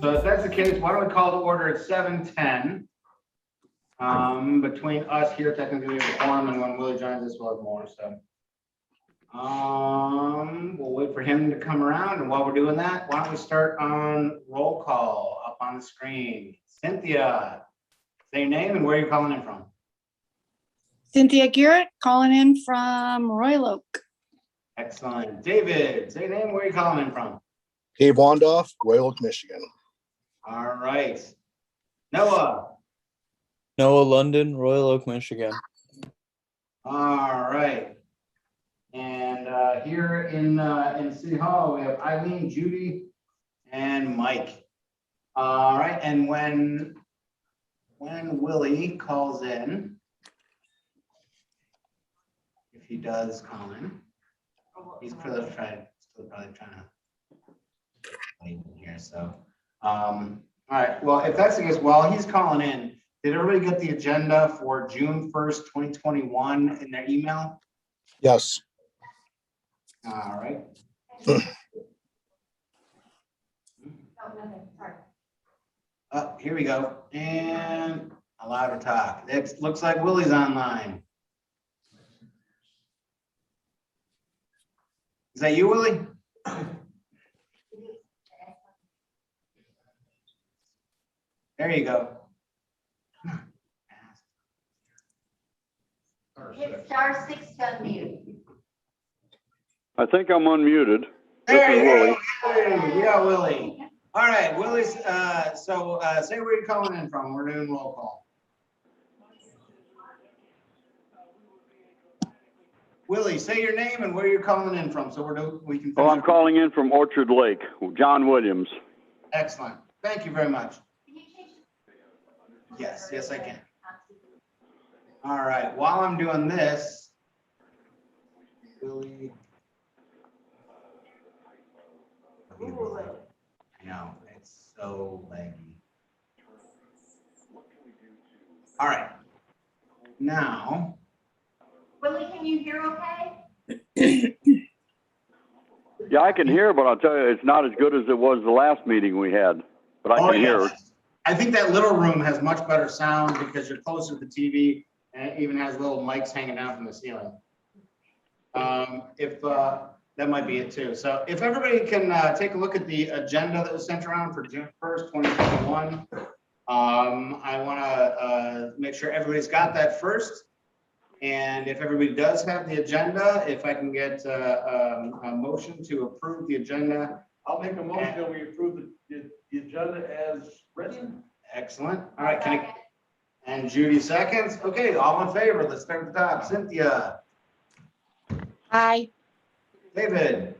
So if that's the case, why don't we call the order at 7:10? Between us here, technically we have a quorum, and when Willie joins us, we'll have more, so. We'll wait for him to come around, and while we're doing that, why don't we start on roll call up on the screen. Cynthia, say your name and where you're calling in from. Cynthia Garrett, calling in from Royal Oak. Excellent. David, say your name, where you're calling in from. Dave Wandoff, Royal Oak, Michigan. All right. Noah. Noah London, Royal Oak, Michigan. All right. And here in City Hall, we have Eileen, Judy, and Mike. All right. And when Willie calls in, if he does call in, he's still probably trying to wait in here. So, all right. Well, if that's the case, while he's calling in, did everybody get the agenda for June 1st, 2021 in their email? Yes. All right. Here we go. And allow to talk. It looks like Willie's online. Is that you, Willie? There you go. Hit *6 to unmute. I think I'm unmuted. There you Willie. go. Yeah, Willie. All right, Willie's. Say where you're calling in from. We're doing roll call. Willie, say your name and where you're calling in from, so we can. Oh, I'm calling in from Orchard Lake, John Williams. Excellent. Thank you very much. Yes, I can. All right. While I'm doing this, Willie. I know, it's so laggy. All right. Now. Willie, can you hear okay? Yeah, I can hear, but I'll tell you, it's not as good as it was the last meeting we had, but I can hear it. I think that little room has much better sound because you're closer to the TV and it even has little mics hanging down from the ceiling. That might be it too. So if everybody can take a look at the agenda that was sent around for June 1st, 2021. I want to make sure everybody's got that first. And if everybody does have the agenda, if I can get a motion to approve the agenda. I'll make a motion that we approve the agenda as written. Excellent. All right, and Judy seconds. Okay, all in favor. Let's start at the top. Cynthia. Aye. David.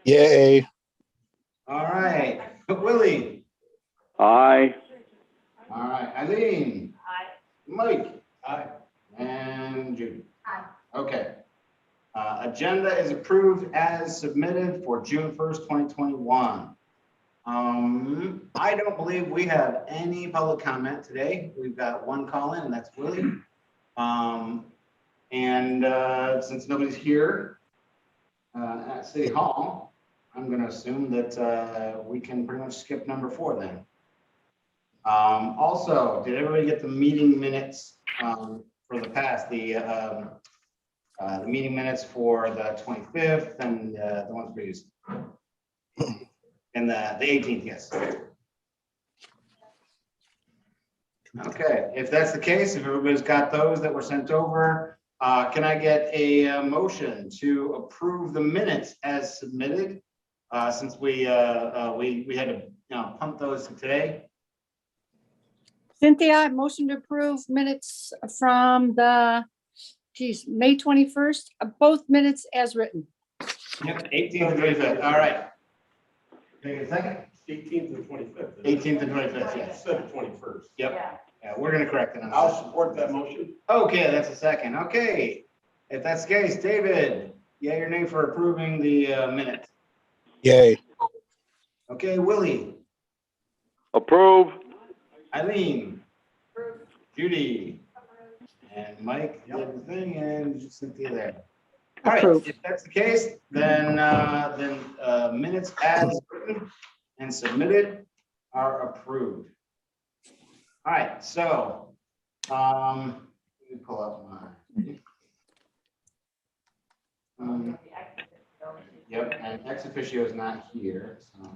Yay. All right. Willie. Aye. All right. Eileen. Aye. Mike. Aye. And Judy. Aye. Okay. Agenda is approved as submitted for June 1st, 2021. I don't believe we have any public comment today. We've got one call in, and that's Willie. Since nobody's here at City Hall, I'm going to assume that we can pretty much skip number 4 then. Also, did everybody get the meeting minutes for the past, the meeting minutes for the 25th and the ones previous? And the 18th, yes. Okay, if that's the case, if everybody's got those that were sent over, can I get a motion to approve the minutes as submitted? Since we had to pump those today. Cynthia, motion to approve minutes from the, May 21st, both minutes as written. Yep, 18th and 25th. All right. Take a second. 18th and 25th. 18th and 25th, yes. Instead of 21st. Yep. Yeah, we're gonna correct it. I'll support that motion. Okay, that's a second. Okay. If that's the case, David, yay or nay for approving the minutes? Yay. Okay, Willie. Approve. Eileen. Judy. And Mike did the thing, and Cynthia there. All right, Approved. if that's the case, then minutes as written and submitted are approved. All right, so, let me pull up my. Yep, and ex officio is not here, so.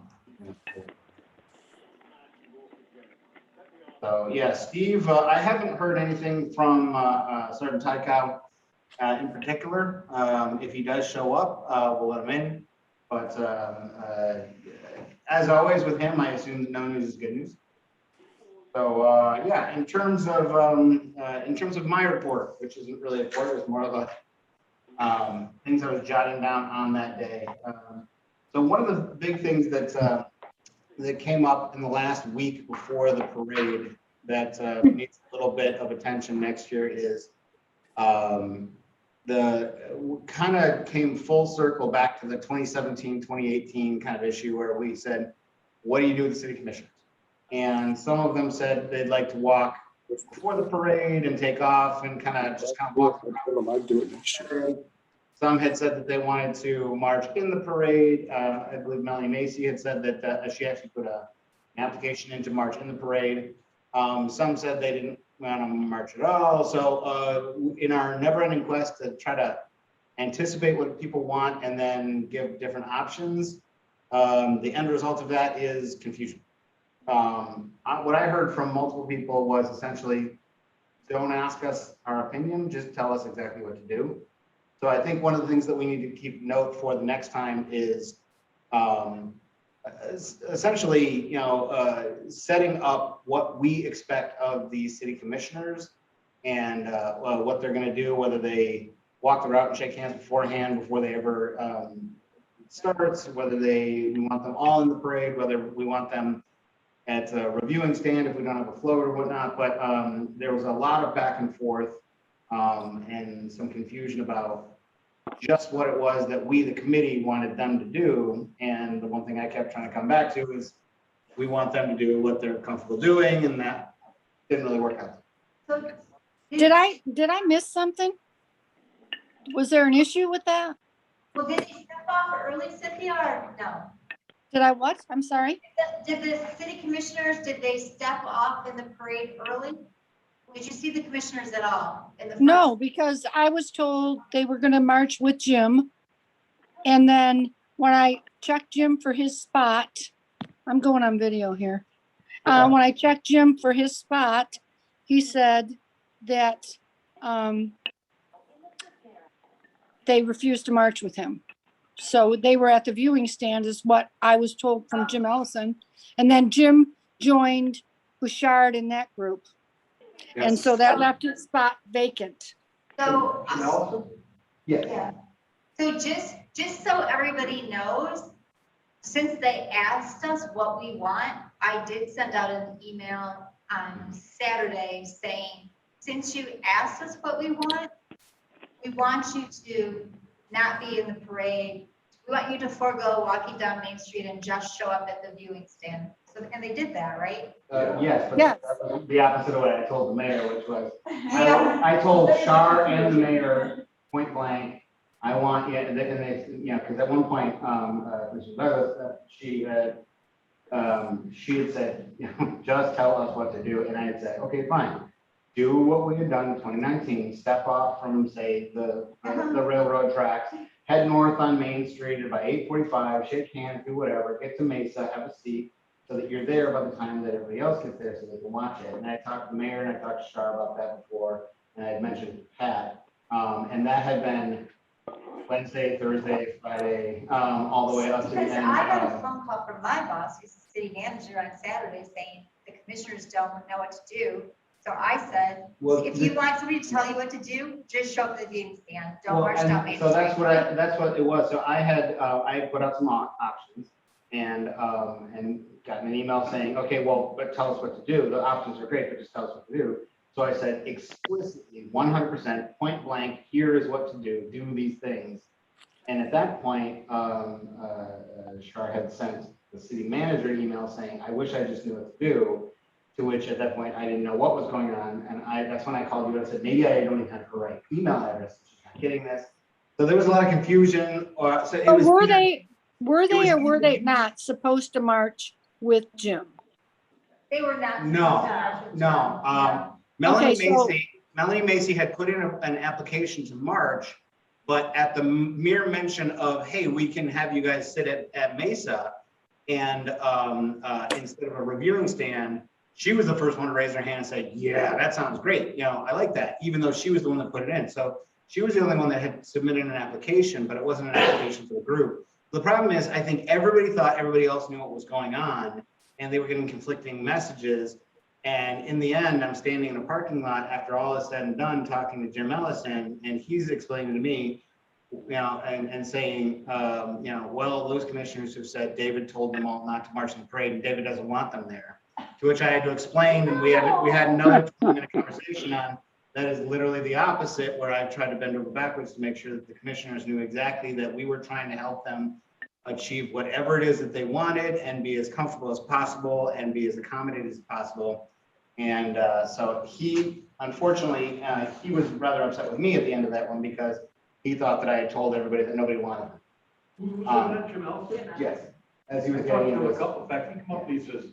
So, yeah, Steve, I haven't heard anything from, Sergeant Tycow, in particular. If he does show up, we'll let him in. But, as always with him, I assume that no news is good news. So, yeah, in terms of my report, which isn't really a report, it's more of a, things I was jotting down on that day. So one of the big things that came up in the last week before the parade that needs a little bit of attention next year is the kind of came full circle back to the 2017, 2018 kind of issue where we said, what do you do with the city commissioners? And some of them said they'd like to walk before the parade and take off and kind of walk around. Some had said that they wanted to march in the parade. I believe Melanie Macy had said that she actually put an application in to march in the parade. Some said they didn't want to march at all. So in our never-ending quest to try to anticipate what people want and then give different options, the end result of that is confusion. What I heard from multiple people was essentially, don't ask us our opinion, just tell us exactly what to do. So I think one of the things that we need to keep note for the next time is essentially, setting up what we expect of the city commissioners and what they're going to do, whether they walk the route and shake hands beforehand before they ever starts, whether we want them all in the parade, whether we want them at a reviewing stand if we don't have a float or whatnot. But there was a lot of back and forth and some confusion about just what it was that we, the committee, wanted them to do. And the one thing I kept trying to come back to is we want them to do what they're comfortable doing, and that didn't really work out. So Did I miss something? Was there an issue with that? Well, did they step off early, Cynthia, or no? Did I what? I'm sorry. Did the city commissioners, did they step off in the parade early? Did you see the commissioners at all in the front? No, because I was told they were gonna march with Jim. And then when I checked Jim for his spot, I'm going on video here. Okay. When I checked Jim for his spot, he said that they refused to march with him. So they were at the viewing stand is what I was told from Jim Ellison. And then Jim joined Bouchard in that group. And so that left his spot vacant. So, Yes. yeah. So just so everybody knows, since they asked us what we want, I did send out an email on Saturday saying, since you asked us what we want you to not be in the parade. We want you to forego walking down Main Street and just show up at the viewing stand. So, and they did that, right? Yes, but Yes. that was the opposite of what I told the mayor, which was, Yeah. I told Shar and the mayor point blank, I want, yeah, and they, because at one point, Mrs. Douglas, she had said, just tell us what to do. And I had said, okay, fine. Do what we had done in 2019, step off from, say, the railroad tracks, head north on Main Street at about 8:45, shake hands, do whatever, get to Mesa, have a seat, so that you're there by the time that everybody else gets there so they can watch it. And I talked to the mayor and I talked to Shar about that before, and I had mentioned Pat. And that had been Wednesday, Thursday, Friday, all the way up to the Because end. I got a phone call from my boss, who's the city manager, on Saturday saying the commissioners don't know what to do. So I said, Well, if you want somebody to tell you what to do, just show up at the viewing stand. Don't march and down Main so Street. that's what it was. So I had put out some options and gotten an email saying, okay, well, but tell us what to do. The options are great, but just tell us what to do. So I said explicitly, 100% point blank, here is what to do these things. And at that point, Shar had sent the city manager an email saying, I wish I just knew what to do. To which at that point, I didn't know what was going on. And that's when I called you and said, maybe I don't even have her right email address. She's not getting this. So there was a lot of confusion. So it But was were they or either- were they not supposed to march with Jim? They were not. No. Melanie Okay, so- Melanie Macy had put in an application to March, but at the mere mention of, hey, we can have you guys sit at Mesa and instead of a reviewing stand, she was the first one to raise her hand and say, yeah, that sounds great. You know, I like that, even though she was the one that put it in. So she was the only one that had submitted an application, but it wasn't an application for the group. The problem is, I think everybody thought everybody else knew what was going on and they were getting conflicting messages. And in the end, I'm standing in a parking lot after all is said and done, talking to Jim Ellison, and he's explaining to me, you know, and saying, you know, well, those commissioners have said David told them all not to march in the parade and David doesn't want them there. To which I had to explain, and we had another 20-minute conversation on that is literally the opposite, where I've tried to bend over backwards to make sure that the commissioners knew exactly that we were trying to help them achieve whatever it is that they wanted and be as comfortable as possible and be as accommodated as possible. And so he, unfortunately, he was rather upset with me at the end of that one because he thought that I had told everybody that nobody wanted him. Who said that, Jim Ellison? Yes. As he I was talked getting to him into a his. couple, in fact, he come up and he says,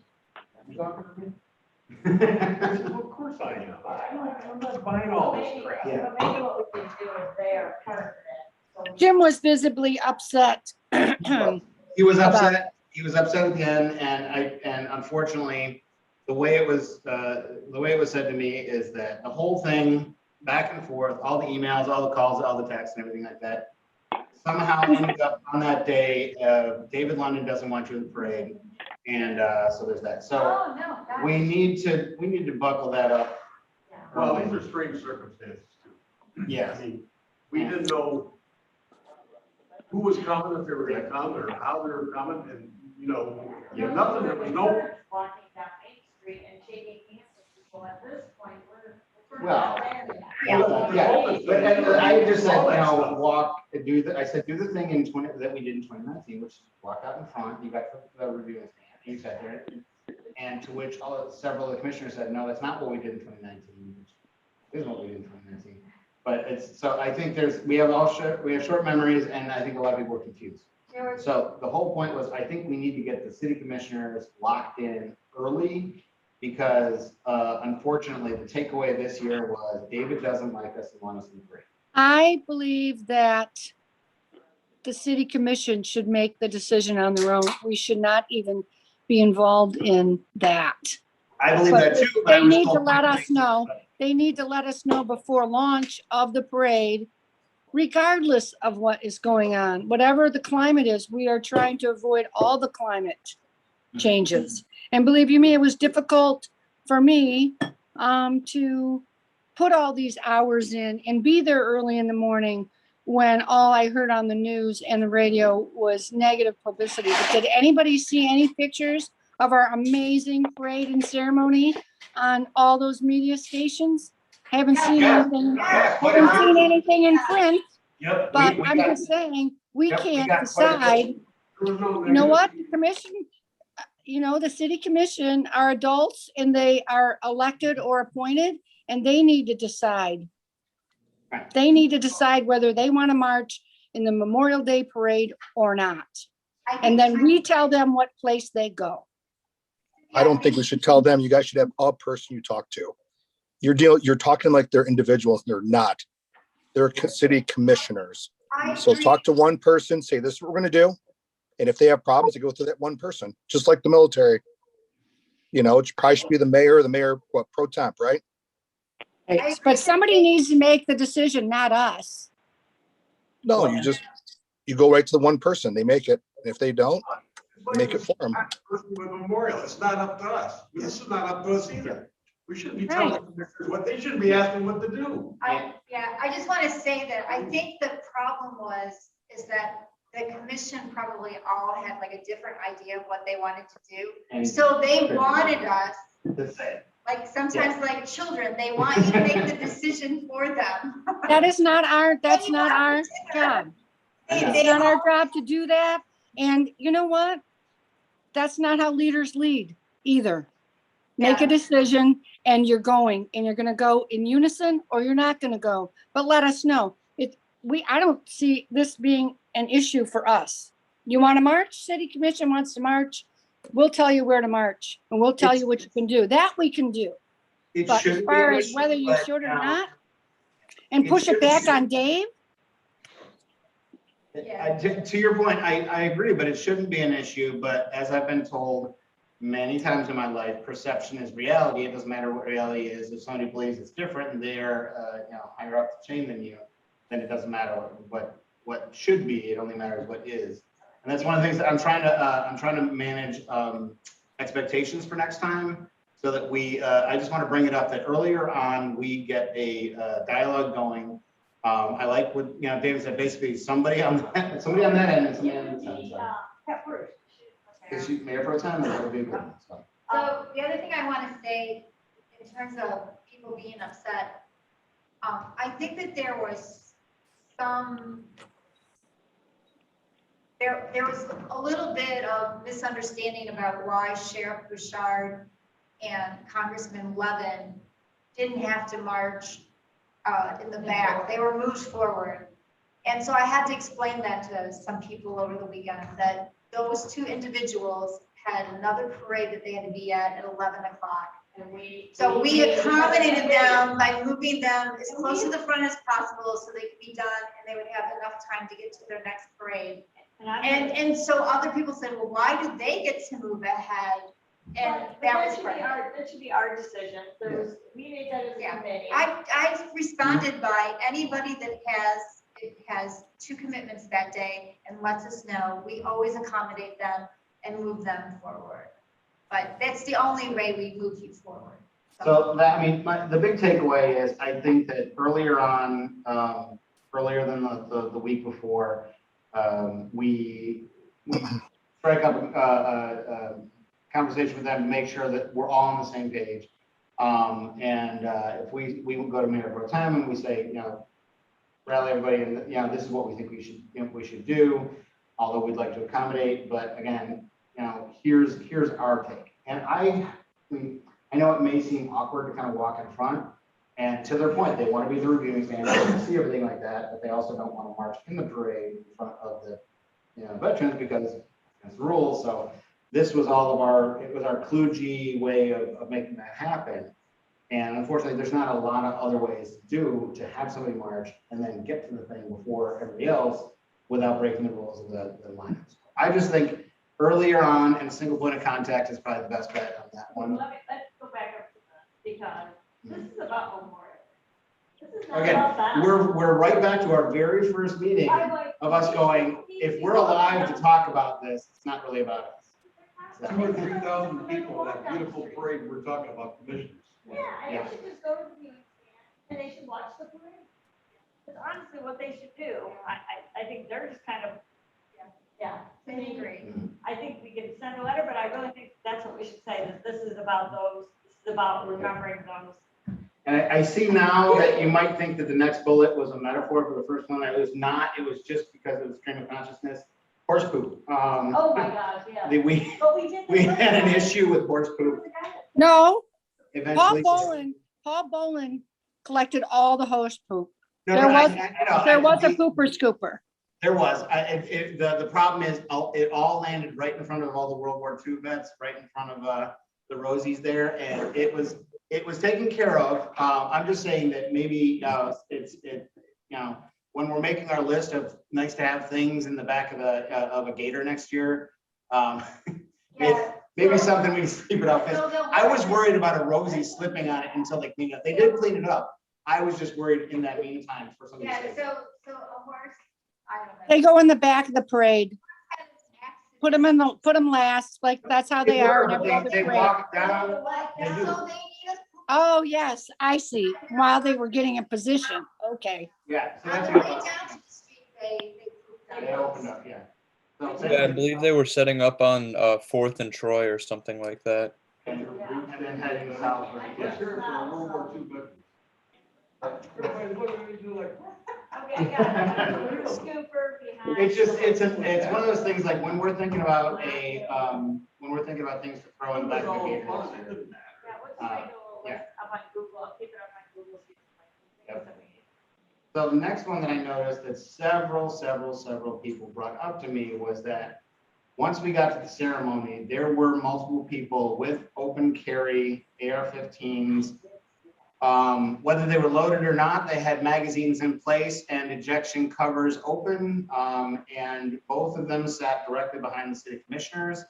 you talking to me? I said, well, of course I am. I'm not buying all this crap. Yeah. Maybe what we can do is they are part of it. So Jim was visibly upset. He was upset. He was upset at the end, and unfortunately, the way it was said to me is that the whole thing, back and forth, all the emails, all the calls, all the texts, and everything like that, somehow ended up on that day. David London doesn't want you in the parade, and so there's that. So Oh, no. God. we need to buckle that up. Well, these are strange circumstances too. Yes. I mean, we didn't know who was coming, if they were gonna come, or how they were coming, and, you know, nothing, there was no. Walking down Main Street and shaking hands with people at this point, we're Well, not there yet. Yeah, but I just said, you know, I said, do the thing in 20, that we did in 2019, which is walk out in front, you got the reviewing stand, you sat there. And to which several of the commissioners said, no, that's not what we did in 2019, which is what we did in 2019. But it's, so I think we have short memories, and I think a lot of people are confused. So the whole point was, I think we need to get the city commissioners locked in early, because unfortunately, the takeaway this year was David doesn't like us and wants us in the parade. I believe that the city commission should make the decision on their own. We should not even be involved in that. I believe But that too. But I they was need to told- let us know. They need to let us know before launch of the parade, regardless of what is going on. Whatever the climate is, we are trying to avoid all the climate changes. And believe you me, it was difficult for me to put all these hours in and be there early in the morning when all I heard on the news and the radio was negative publicity. But did anybody see any pictures of our amazing parade and ceremony on all those media stations? Haven't seen anything, haven't seen anything in print, Yep. but we I'm got- just saying, we Yep, we can't got quite a decide. There was no You know negative. what? The commission, you know, the city commission are adults and they are elected or appointed, and they need to decide. Right. They need to decide whether they want to march in the Memorial Day parade or not. And then we tell them what place they go. I don't think we should tell them. You guys should have a person you talk to. You're talking like they're individuals, and they're not. They're city commissioners. So talk to one person, say, this is what we're gonna do. And if they have problems, they go to that one person, just like the military. You know, it probably should be the mayor, pro temp, right? But somebody needs to make the decision, not us. No, you go right to the one person, they make it. And if they don't, make it for them. With Memorial, it's not up to us. This is not up to us either. We shouldn't be telling the commissioners what they shouldn't be asking what to do. I just want to say that I think the problem is that the commission probably all had like a different idea of what they wanted to do. And So they wanted us, to say, like sometimes like children, they want you to make the decision for them. That's not our job. It's not our job to do that. And you know what? That's not how leaders lead either. Make a Yeah. decision and you're going, and you're gonna go in unison or you're not gonna go, but let us know. I don't see this being an issue for us. You wanna march, city commission wants to march, we'll tell you where to march and we'll tell It's- you what you can do. That we can do. It But as shouldn't be far an as issue, whether you but, should or you know, not, and it push it shouldn't back be- on Dave, To your point, I agree, but it shouldn't be an issue. But as I've been told many times in my life, perception is reality. It doesn't matter what reality is. If somebody believes it's different and they're, higher up the chain than you, then it doesn't matter what should be. It only matters what is. And that's one of the things that I'm trying to manage expectations for next time, so that I just want to bring it up that earlier on we get a dialogue going. I like what, David said, basically somebody on that end and somebody on this end. So. Peppers. Is she mayor pro tem? That would be good. So. So the other thing I want to say, in terms of people being upset, I think that there was a little bit of misunderstanding about why Sheriff Bouchard and Congressman Levin didn't have to march in the back. They were moved forward. And so I had to explain that to some people over the weekend, that those two individuals had another parade that they had to be at 11 o'clock. So we accommodated them by moving them as close to the front as possible so they could be done and they would have enough time to get to their next parade. And so other people said, well, why do they get to move ahead? And that was That should be our decision. We made that as a Yeah. committee. I responded by anybody that has two commitments that day and lets us know, we always accommodate them and move them forward. But that's the only way we move you forward. So that, the big takeaway is, I think that earlier on, earlier than the week before, we strike up a conversation with them to make sure that we're all on the same page. If we would go to Mayor Pro Tem and we say, rally everybody, and this is what we think we should do, although we'd like to accommodate, but again, here's our take. And I know it may seem awkward to kind of walk in front, and to their point, they want to be the reviewing stand, they want to see everything like that, but they also don't want to march in the parade in front of the veterans because it's the rules. So this was our kludgy way of making that happen. And unfortunately, there's not a lot of other ways to have somebody march and then get to the thing before everybody else without breaking the rules of the lineups. I just think earlier on and a single point of contact is probably the best bet on that one. Let's go back up to that, because this is about Memorial. This is not Again, about that. we're right back to our very first meeting of us going, if we're alive to talk about this, it's not really about us. So- 2,000 or 3,000 people, that beautiful parade we're talking about, commissioners. Yeah, and they should just go to the viewing stand and they should watch the parade. That's honestly what they should do. I think they're just kind of, yeah. I agree. I think we can send a letter, but I really think that's what we should say, that this is about this is about remembering those. And I see now that you might think that the next bullet was a metaphor for the first one. It was not. It was just because of the stream of consciousness. Horse poop. Oh my gosh, yeah. But we did. We had an issue with horse poop. no, Eventually. Paul Bolin collected all the horse poop. No, There was, I know. there was a pooper scooper. There was. The problem is, it all landed right in front of all the World War II vets, right in front of the Rosies there, and it was taken care of. I'm just saying that maybe when we're making our list of nice to have things in the back of a gator next year, maybe something we keep it up. I was worried about a Rosie slipping on it until they cleaned it up. They did clean it up. I was just worried in that meantime for something. Yeah, so a horse, I don't know. They go in the back of the parade. Put them last, like that's how they are in every other They parade. walk down. They do. So they need us. Oh, yes, I see. While they were getting in position. Okay. Yeah, so On that's the way good. down to the street, they pooped on They us. opened up, yeah. So, Yeah, I believe they were setting up on 4th and Troy or something like that. And then heading south. Let's hear it for our World War II veterans. Everybody look at me like, Okay, I got it. Scooper behind. It's one of those things, like when we're thinking about things to throw in the back of the gator. Yeah, what's the regular list up on Google? I'll keep it up on Google. See if I can think of something. So the next one that I noticed that several people brought up to me was that once we got to the ceremony, there were multiple people with open carry AR-15s. Whether they were loaded or not, they had magazines in place and ejection covers open. And both of them sat directly behind the city commissioners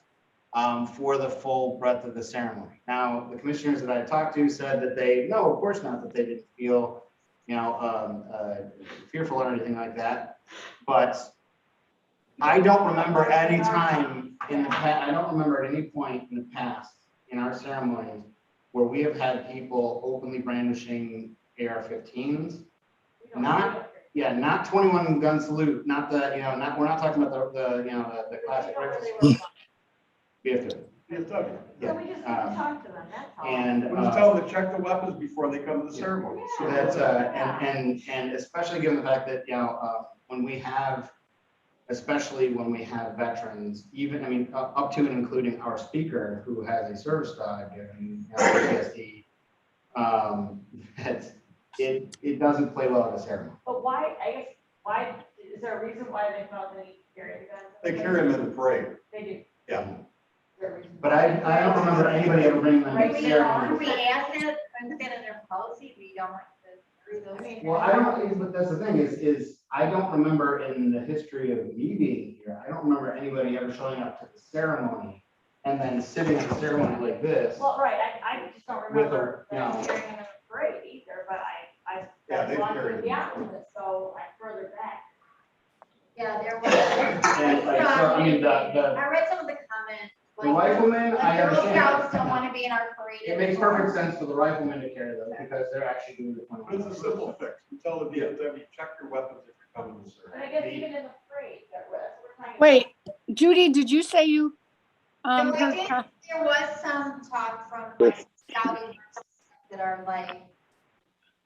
for the full breadth of the ceremony. Now, the commissioners that I talked to said that no, of course not, that they didn't feel, fearful or anything like that. But I don't remember any time in the past, I don't remember at any point in the past in our ceremonies where we have had people openly brandishing AR-15s. Not 21 gun salute, not the, we're not talking about the classic rifle. BFW. BFW. So we just need to talk to them, that's all. And We just tell them to check the weapons before they come to the ceremony. so that's and especially given the fact that when we have, especially when we have veterans, even up to and including our speaker who has a service dog and PTSD, it doesn't play well at the ceremony. But why, is there a reason why they felt they need to carry the guns? They carry them in the parade. They do. Yeah. Is there a reason But why? I don't remember anybody ever bringing them to the We ceremony. asked it, instead of their policy, we don't want to do those. Well, I don't, but that's the thing is I don't remember in the history of me being here, I don't remember anybody ever showing up to the ceremony and then sitting in the ceremony like this. Well, right, I just don't With remember a, them carrying them in the parade either, but Yeah, that's they one carry of the them. opposite, so I'm further back. Yeah, there was. And like, so, I mean, the I read some of the comments. riflemen, I Like, Girl Scouts don't understand. want to be in our parade. It makes perfect sense for the riflemen to carry those because they're actually doing the But it's a simple fix. We tell the DFW, check your weapons if you're coming to the But I ceremony. guess even in the parade, we're trying to. Wait, Judy, did you say you, So heard there was some talk from like scouting that are like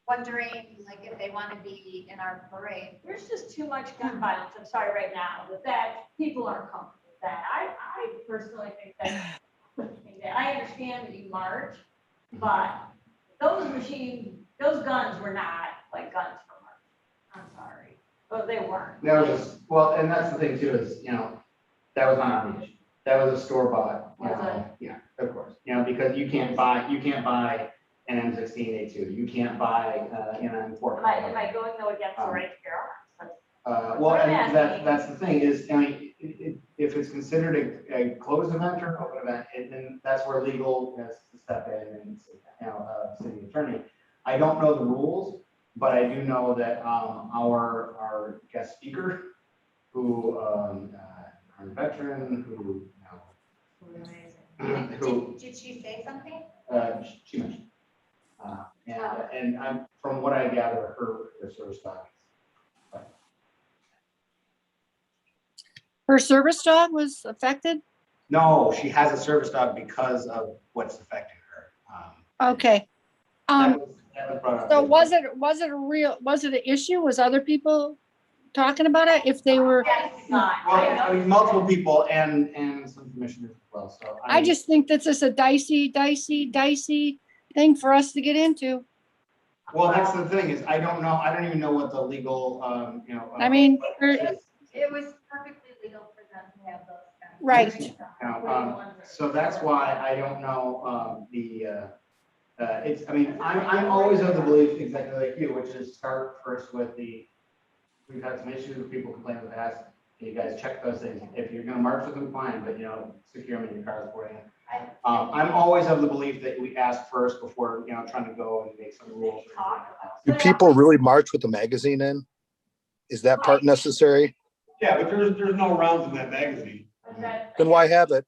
wondering like if they want to be in our parade. There's just too much gun violence, I'm sorry, right now, that people aren't comfortable with that. I personally think that, I understand that you march, but those guns were not like guns for march. I'm sorry, but they weren't. That was just, well, and that's the thing too, is, that was not our issue. That was a store bought, Was yeah, of course, because you can't buy an M16A2, you can't buy, an M4. Am I going though against the right to bear arms? Well, I'm and asking. that's the thing is, if it's considered a closed event or an open event, then that's where legal has to step in and, city attorney. I don't know the rules, but I do know that, our guest speaker, who, our veteran, who, Did she say something? she mentioned. And I'm, from what I gather, her service dog. her service dog was affected? No, she has a service dog because of what's affecting her. Okay. That was brought up. So was it an issue? Was other people talking about it? If they were, It's not. Well, I mean, multiple people and some commissioners as well, so. I just think that's just a dicey thing for us to get into. Well, that's the thing is, I don't know, I don't even know what the legal, I mean, It was perfectly legal for them to have those guns. Right. So that's why I don't know, it's, I mean, I'm always of the belief, exactly like you, which is start first with we've had some issues with people complaining in the past. You guys check those things. If you're gonna march with them, fine, but secure them in your cars for you. I'm always of the belief that we ask first before, trying to go and make some rules. Do people really march with the magazine in? Is that part necessary? Yeah, but there's no rounds in that magazine. Then why have it?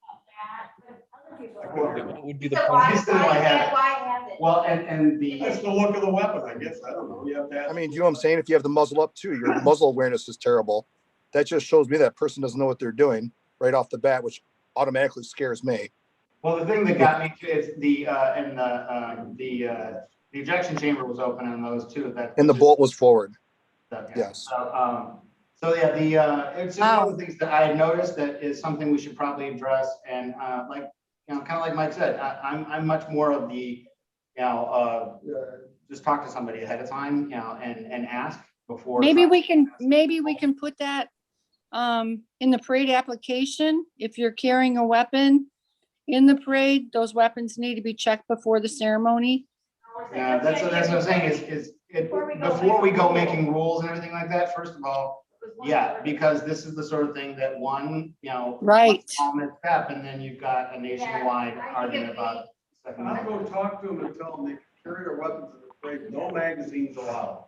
What would be the So point? He said why have it. why have it? Well, and That's the look of the weapon, I guess. I don't know. You have to ask. I mean, you know what I'm saying? If you have the muzzle up too, your muzzle awareness is terrible. That just shows me that person doesn't know what they're doing right off the bat, which automatically scares me. well, the thing that got me to is the ejection chamber was open on those too. And the bolt was forward. Yes. So yeah, it's just one of the things that I had noticed that is something we should probably address. And kind of like Mike said, I'm much more of the, just talk to somebody ahead of time, and ask before. maybe we can put that in the parade application, if you're carrying a weapon in the parade, those weapons need to be checked before the ceremony. Yeah, that's what I'm saying before we go making rules and everything like that, first of all, yeah, because this is the sort of thing that one, Right. small misstep, and then you've got a nationwide argument about. Second I'll Amendment. go talk to them and tell them they can carry their weapons in the parade, no magazines allowed.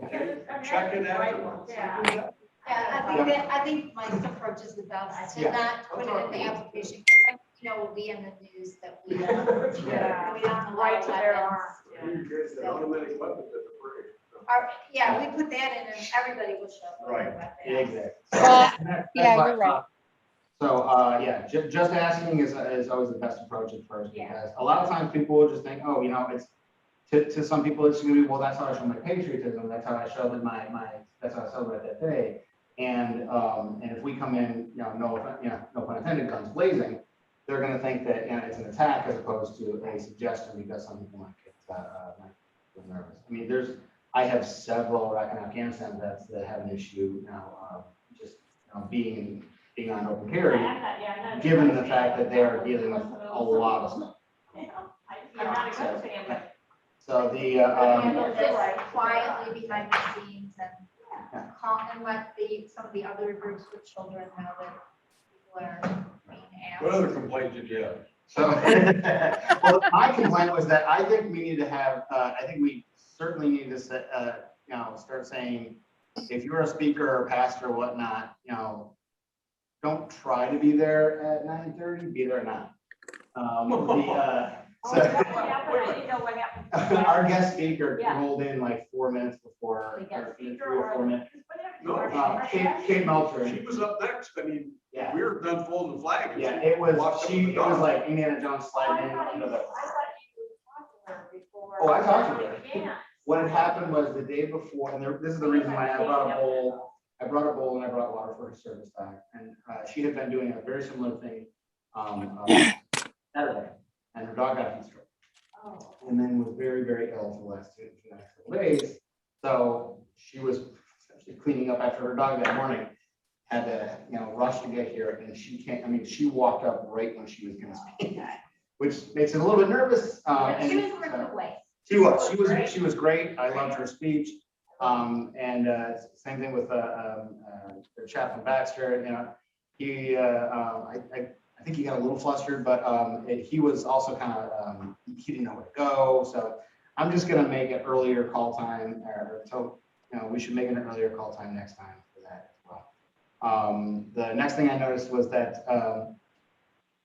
Okay, check it afterwards. Yeah. Yeah, I think Mike's approach is the best, to Yeah. not put it in the application, because we'll be in the news that we, Yeah. we don't allow Right to their weapons. arms. You guys got automatic weapons at the parade. Yeah, we put that in and everybody will show up. with Right, their weapons. exactly. Well, That's yeah, why- you're right. So, yeah, just asking is always the best approach at first, Yeah. because a lot of times people will just think, oh, it's, to some people, it's gonna be, well, that's how I show my patriotism, that's how I show that that's how I celebrate that day. And if we come in, no pun intended, guns blazing, they're gonna think that, it's an attack as opposed to a suggestion, because some people might get nervous. I mean, I have several Iraq and Afghanistan vets that have an issue now, just, being on open carry, given the fact that they are dealing with a lot of stuff. I'm not a good fan, but. So the, Handle this quietly behind the scenes and calm and let some of the other groups with children know that people are being asked. What other complaint did you have? so, well, my complaint was that I think we need to have, I think we certainly need to, start saying, if you're a speaker or pastor or whatnot, don't try to be there at 9:30, be there at 9. So, our guest speaker Yeah. rolled in like 4 minutes before, The guest or 3 speaker or 4 or- minutes. No, Kate Melcher. she was up next. I mean, Yeah, we were done folding the flag. and yeah, she it was, walked up to the it was door. like Indiana Jones sliding in under the. Before. Oh, I talked to her. Yeah. What had happened was the day before, and this is the reason why I brought a bowl and I brought water for her service dog. And she had been doing a very similar thing Saturday, and her dog got heat stroke. And then was very, very ill for the last two days. So she was essentially cleaning up after her dog that morning. Had to, rush to get here, and she walked up right when she was gonna speak, which makes it a little bit nervous. And She was in a good way. she was great. I loved her speech. And same thing with Chaplain Baxter. He I think he got a little flustered, but he was also kind of he didn't know where to go. So I'm just gonna make an earlier call time, we should make an earlier call time next time for that as well. The next thing I noticed was that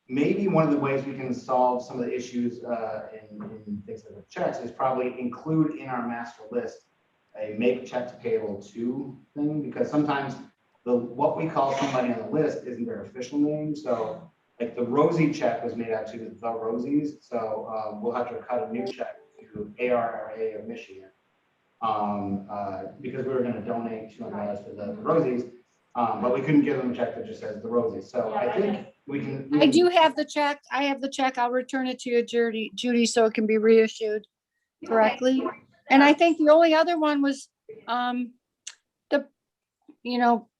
maybe one of the ways we can solve some of the issues in things like checks is probably include in our master list a make checks payable to thing, because sometimes what we call somebody on the list isn't their official name. So like the Rosie check was made out to the Rosies. So we'll have to cut a new check to ARRA of Michigan because we were going to donate $200 to the Rosies, but we couldn't give them a check that just says the Rosies. So I think we can. I do have the check. I have the check. I'll return it to you, Judy, so it can be reissued correctly. And I think the only other one was the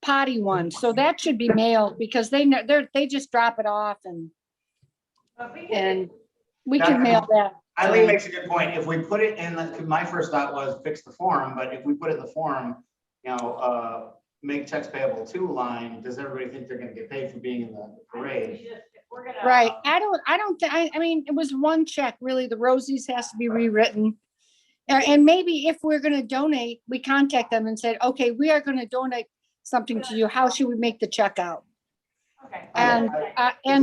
potty one. So that should be mailed because they just drop it off and we can mail that. Eileen makes a good point. If we put it in, my first thought was fix the form, but if we put it in the form, make checks payable to line, does everybody think they're gonna get paid for being in the parade? Right. I mean, it was one check, really. The Rosies has to be rewritten. And maybe if we're gonna donate, we contact them and said, okay, we are gonna donate something to you. How should we make the check out? Okay. And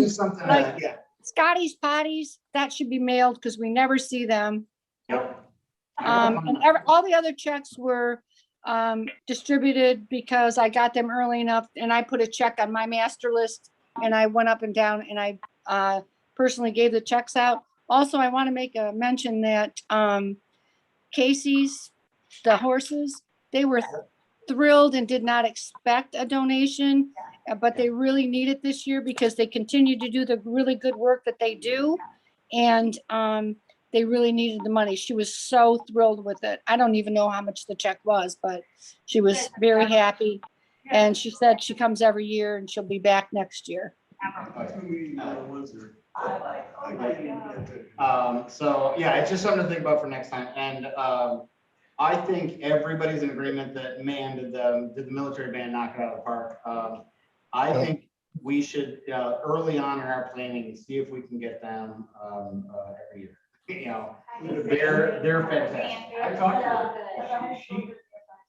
Just something, like- yeah. Scotty's potties, that should be mailed because we never see them. Yep. And all the other checks were distributed because I got them early enough and I put a check on my master list and I went up and down and I personally gave the checks out. Also, I want to make a mention that Casey's, the horses, they were thrilled and did not expect a donation, but they really need it this year because they continue to do the really good work that they do. And they really needed the money. She was so thrilled with it. I don't even know how much the check was, but she was very happy. And she said she comes every year and she'll be back next year. So yeah, it's just something to think about for next time. And I think everybody's in agreement that, man, did the military band knock it out of the park. I think we should early on in our planning see if we can get them every year. You know, they're fantastic. I talked to her.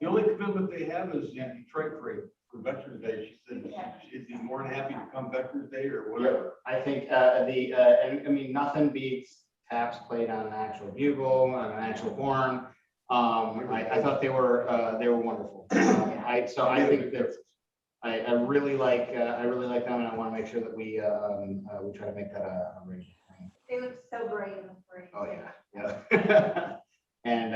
The only commitment they have is Detroit for Veterans Day. She said she'd be more than happy to come Veterans Day or whatever. I think and I mean, nothing beats taps played on an actual bugle, on an actual horn. I thought they were wonderful. I think that I really like them, and I want to make sure that we try to make that a regular thing. They look so great in the parade. Oh, yeah. And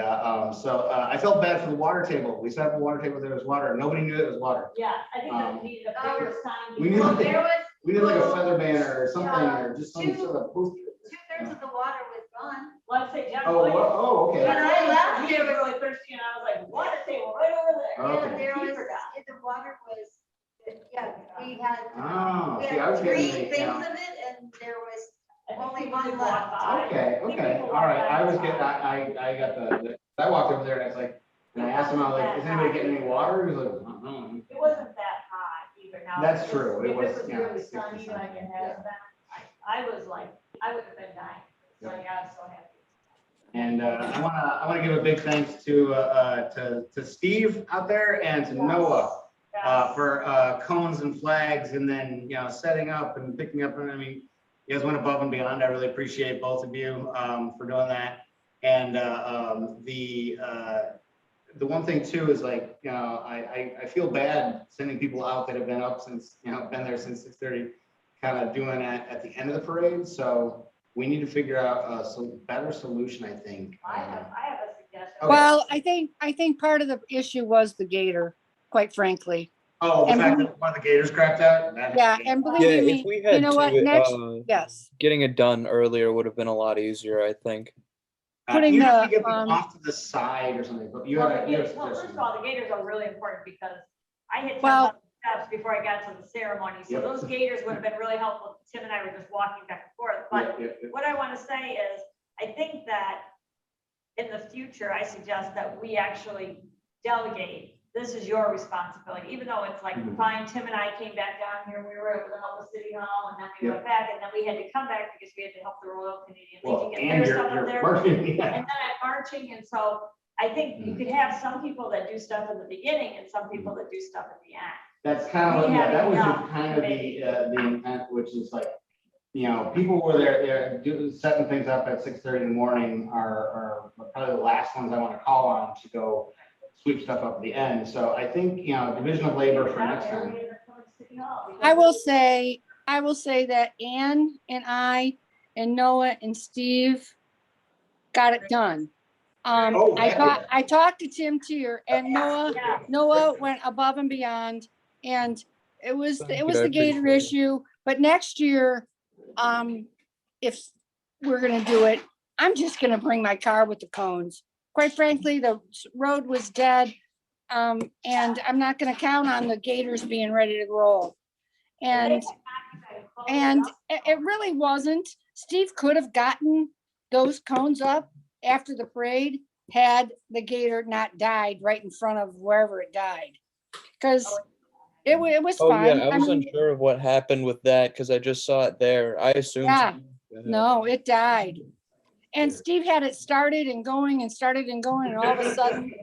so I felt bad for the water table. We set up a water table, there was water. Nobody knew it was water. Yeah, I think that needed a bigger sign. We need Well, like- there was, We did like a feather banner or something, or just some sort of poster. 2/3 of the water was gone. Let's say Jeff. Oh, okay. When I left, He there was was, really thirsty and I was like, water table right over there. Okay. yeah, there He was, forgot. the water was, yeah, we had, Oh, we see, I was had 3 getting, things you of know. it, and there was I think only people one did left. walk by. Okay, I think okay, people all right. walk I by. was getting, I got I walked over there and I was like, and I asked him, I was like, is anybody getting any water? He was like, no. It wasn't that hot either. Now, That's if true. It If was, it was yeah, really 60 sunny like it something, has been, I was like, I would have been dying. So Yep. yeah, I'm so happy. And I wanna give a big thanks to Steve out there and to Noah for cones and flags, and then, you know, setting up and picking up. And I mean, you guys went above and beyond. I really appreciate both of you for doing that. And the one thing too is, like, you know, I feel bad sending people out that have been up since, you know, been there since 6:30, kind of doing it at the end of the parade. So we need to figure out some better solution, I think. I have a suggestion. Okay. Well, I think part of the issue was the gator, quite frankly. Oh, the And fact believe- that one of the gators crapped out? That- Yeah, and Yeah, believe if me, we you had know what, to, next, yes. getting it done earlier would have been a lot easier, I think. Putting you have to the, get them off to the side or something, but you Well, have the you have gators, well, first suggestions. of all, the gators are really important because I hit 10,000 Well- steps before I got to the ceremony. So Yep. those gators would have been really helpful. Tim and I were just walking back and forth. But Yeah. what I want to say is, I think that in the future, I suggest that we actually delegate. This is your responsibility, even though it's like, Mhm. fine, Tim and I came back down here, we were able to help the city hall, and then we Yep. went back, and then we had to come back because we had to help the Royal Canadian Well, Legion get and their stuff up you're there. working, yeah. And then I'm marching, and so I think you could have some people that do stuff in the beginning and some people that do stuff at the end. That's kind of, We yeah, have that was enough kind of the intent, which is like, you know, people were there setting things up at 6:30 in the morning are probably the last ones I want to call on to go sweep stuff up at the end. So I think, you know, division of labor for next time. I will say that Ann and I and Noah and Steve got it done. Oh, heck yeah. I talked to Tim Tier and Yeah. Noah went above and beyond, and it was Thank the you, I gator appreciate it. issue. But next year, if we're gonna do it, I'm just gonna bring my car with the cones. Quite frankly, the road was dead. And I'm not gonna count on the gators being ready to roll. And it really wasn't. Steve could have gotten those cones up after the parade had the gator not died right in front of wherever it died. Cause it was Oh, fine. yeah, I was mean, unsure of what happened with that because I just saw it there. I assumed. Yeah. something bad no, it died. And Steve had it started and going, and all of a sudden,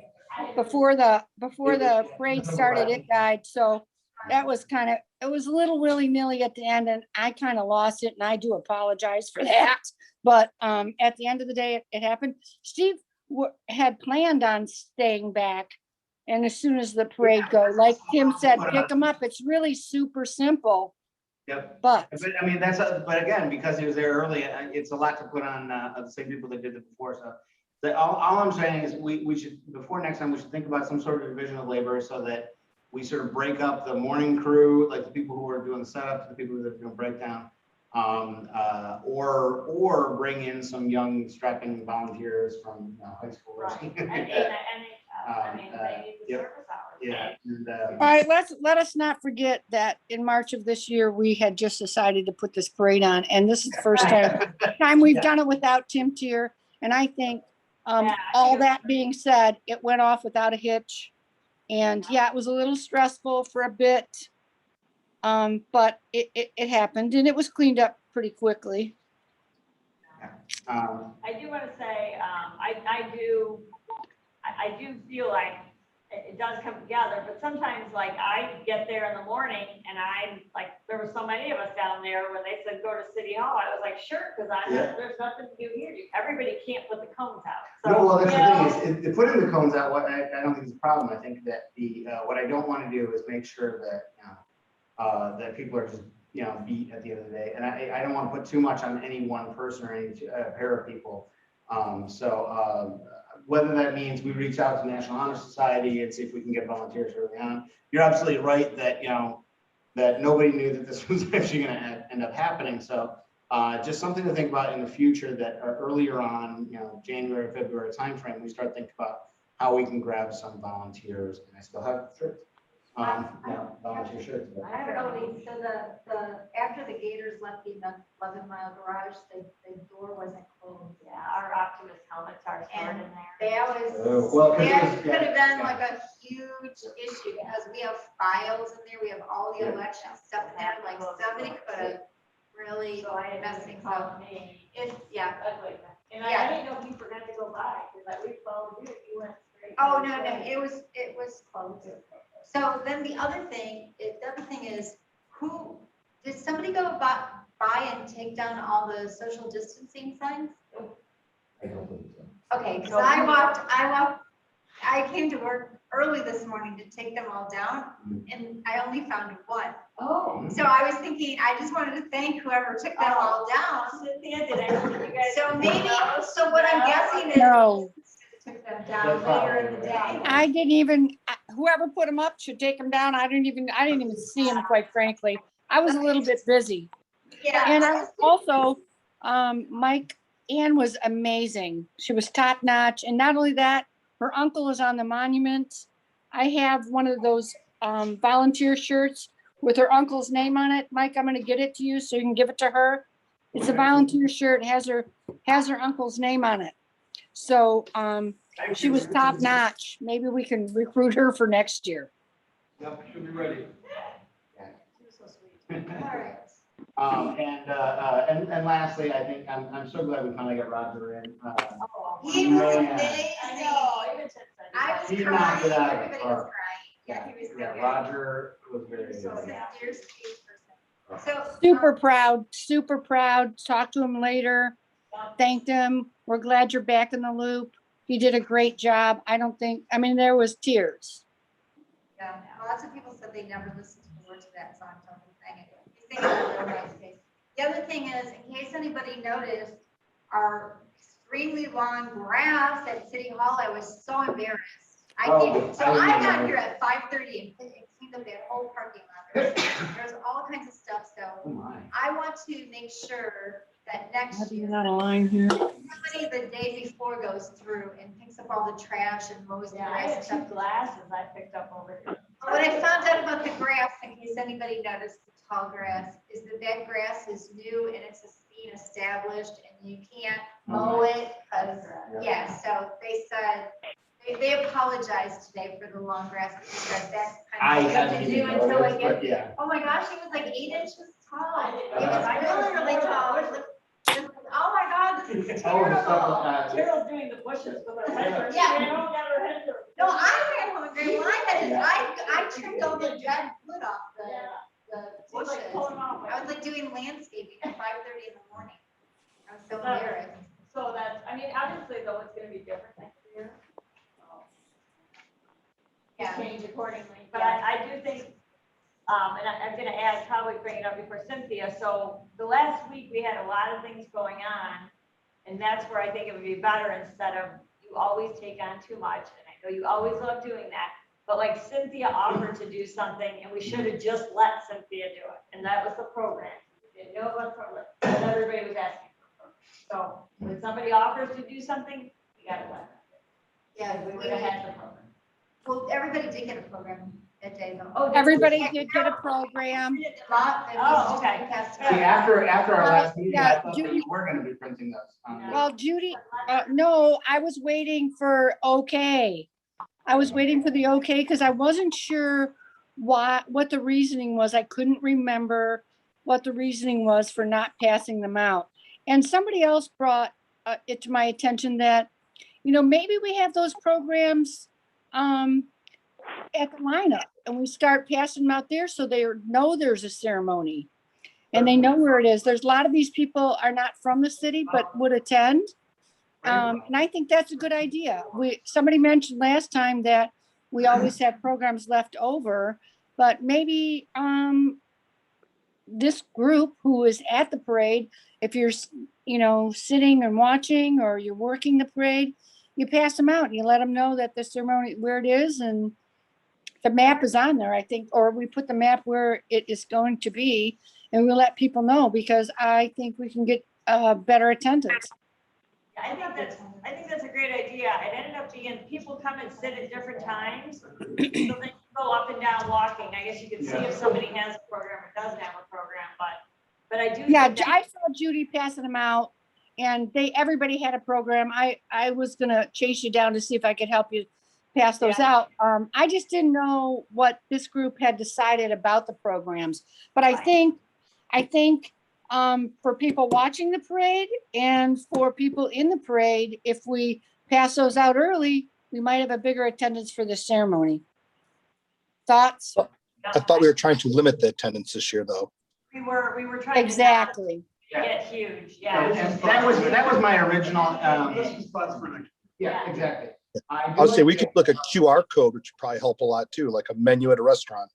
before the parade started, it died. So that was it was a little willy-nilly at the end, and I kind of lost it, and I do apologize for that. But at the end of the day, it happened. Steve had planned on staying back, and as soon as the parade goes, like Tim said, pick them up. It's really super simple, Yep. but But I mean, but again, because he was there early, it's a lot to put on the same people that did it before. So all I'm saying is we should, before next time, we should think about some sort of division of labor so that we sort of break up the morning crew, like the people who are doing the setup, the people who are doing breakdown, or bring in some young strapping volunteers from high school or Right. something. And I mean, they need the Yep. service hours. Yeah. And, All right, let us not forget that in March of this year, we had just decided to put this parade on, and this is the first time we've done it without Tim Tier. And I think, Yeah, I all think it was that being said, it went off without a hitch. And yeah, it was a little stressful for a bit. But it happened and it was cleaned up pretty quickly. I do want to say, I do feel like it does come together, but sometimes like I get there in the morning and I'm like, there were so many of us down there when they said, go to City Hall. I was like, sure, because Yeah. there's nothing to do here. Everybody can't put the cones out. No, well, that's you the know, thing is, putting the cones out, I don't think it's a problem. I think that what I don't want to do is make sure that, that people are just, beat at the end of the day. And I don't want to put too much on any one person or any pair of people. Whether that means we reach out to National Honor Society and see if we can get volunteers early on. You're absolutely right that, that nobody knew that this was actually going to end up happening. So just something to think about in the future that earlier on, January, February timeframe, we start thinking about how we can grab some volunteers. And I still have shirts. Volunteer shirts. but- I don't know, Lee, so after the Gators left the 11-mile garage, the door wasn't closed. yeah, our Optimus helmets are stored in there. That was, Oh, well, 'cause it that was- could have yeah, been yeah. like a huge issue because we have files in there, we have all the Yeah. election stuff in there, like somebody could have really So I had messed to things call up. me. It's, yeah. Ugly. And Yeah. I didn't know if you forgot to go by, because I followed you, you went straight. Oh, no, it was closed. So then the other thing is, did somebody go by and take down all the social distancing signs? I don't believe so. Okay, because I came to work early this morning to take them all down and I only found one. Oh. So I was thinking, I just wanted to thank whoever took them all down. Cynthia, did I see you guys? So maybe, so what I'm guessing is. No. Took them down later in the day. I didn't even, whoever put them up should take them down. I didn't even see them, quite frankly. I was a little bit busy. Yeah. And I also, Mike, Ann was amazing. She was top notch. And not only that, her uncle is on the monument. I have one of those volunteer shirts with her uncle's name on it. Mike, I'm gonna get it to you so you can give it to her. It's a volunteer shirt, has her uncle's name on it. So she was top notch. Maybe we can recruit her for next year. Yep, should be ready. She was so sweet. All right. And lastly, I think I'm so glad we finally got Roger in. He was Man. amazing. I know, even since I was He crying, knocked it out of the everybody was park. crying. Yeah, he was so Yeah, good. Roger was very good. So sincere, sweet person. So. Super proud. Talked to him later. Thanked him. We're glad you're back in the loop. He did a great job. There was tears. Yeah, lots of people said they never listened to the words of that song until he sang it. He sang it in a real nice case. The other thing is, in case anybody noticed, our extremely long grass at City Hall, I was so embarrassed. I got here at 5:30 and cleaned up that whole parking lot. There's all kinds of stuff, so Oh my. I want to make sure that next year, Not a line here. somebody the day before goes through and picks up all the trash and mows the Yeah, I grass had and two stuff. glasses I picked up over here. What I found out about the grass, in case anybody noticed the tall grass, is that grass is new and it's being established and you can't mow it because, yeah, so they said, they apologized today for the long grass. They said that's I kind of hadn't what to do even until noticed, it gets. but yeah. Oh my gosh, it was like 8 inches tall. It was Uh-huh. really tall. It was oh my God, this is Oh, it's terrible. Carol's doing the bushes with her head. Yeah. She don't got her head. No, I ran home and when I trimmed all the dead wood off the She's like bushes. pulling off. I was like doing landscaping at 5:30 in the morning. I was so embarrassed. So that's, obviously though, it's gonna be different next year. Yeah. Change accordingly, but I do think, and I'm gonna add, probably bring it up before Cynthia, so the last week we had a lot of things going on. And that's where I think it would be better instead of you always take on too much, and I know you always love doing that. But like Cynthia offered to do something and we should have just let Cynthia do it, and that was the program. We didn't know about program, and everybody was asking for a program. So when somebody offers to do something, you gotta let them. Yeah, We would have had the program. Well, everybody did get a program that day though. Oh, Everybody did get a program. Oh, okay. See, after our last meeting, I thought that Judy- you were gonna be printing those. Well, Judy, no, I was waiting for okay. I was waiting for the okay because I wasn't sure what the reasoning was. I couldn't remember what the reasoning was for not passing them out. And somebody else brought it to my attention that, maybe we have those programs at the lineup and we start passing them out there so they know there's a ceremony and they know where it is. There's a lot of these people are not from the city, but would attend. And I think that's a good idea. Somebody mentioned last time that we always have programs left over, but maybe this group who is at the parade, if you're, sitting and watching or you're working the parade, you pass them out and you let them know that the ceremony, where it is, and the map is on there, I think, or we put the map where it is going to be and we'll let people know because I think we can get better attendance. I think that's a great idea. It ended up being people come and sit at different times. So they can go up and down walking. I guess you can see if somebody has a program or doesn't have a program, but I do. Yeah, think that- I saw Judy passing them out and everybody had a program. I was gonna chase you down to see if I could help you pass those out. I just didn't know what this group had decided about the programs. But I think for people watching the parade and for people in the parade, if we pass those out early, we might have a bigger attendance for the ceremony. Thoughts? I thought we were trying to limit the attendance this year, though. We were trying to. Exactly. not Get huge, And yeah. that was my original, This is fun for next. yeah, exactly. I would say we could look at QR code, which would probably help a lot too, like a menu at a restaurant.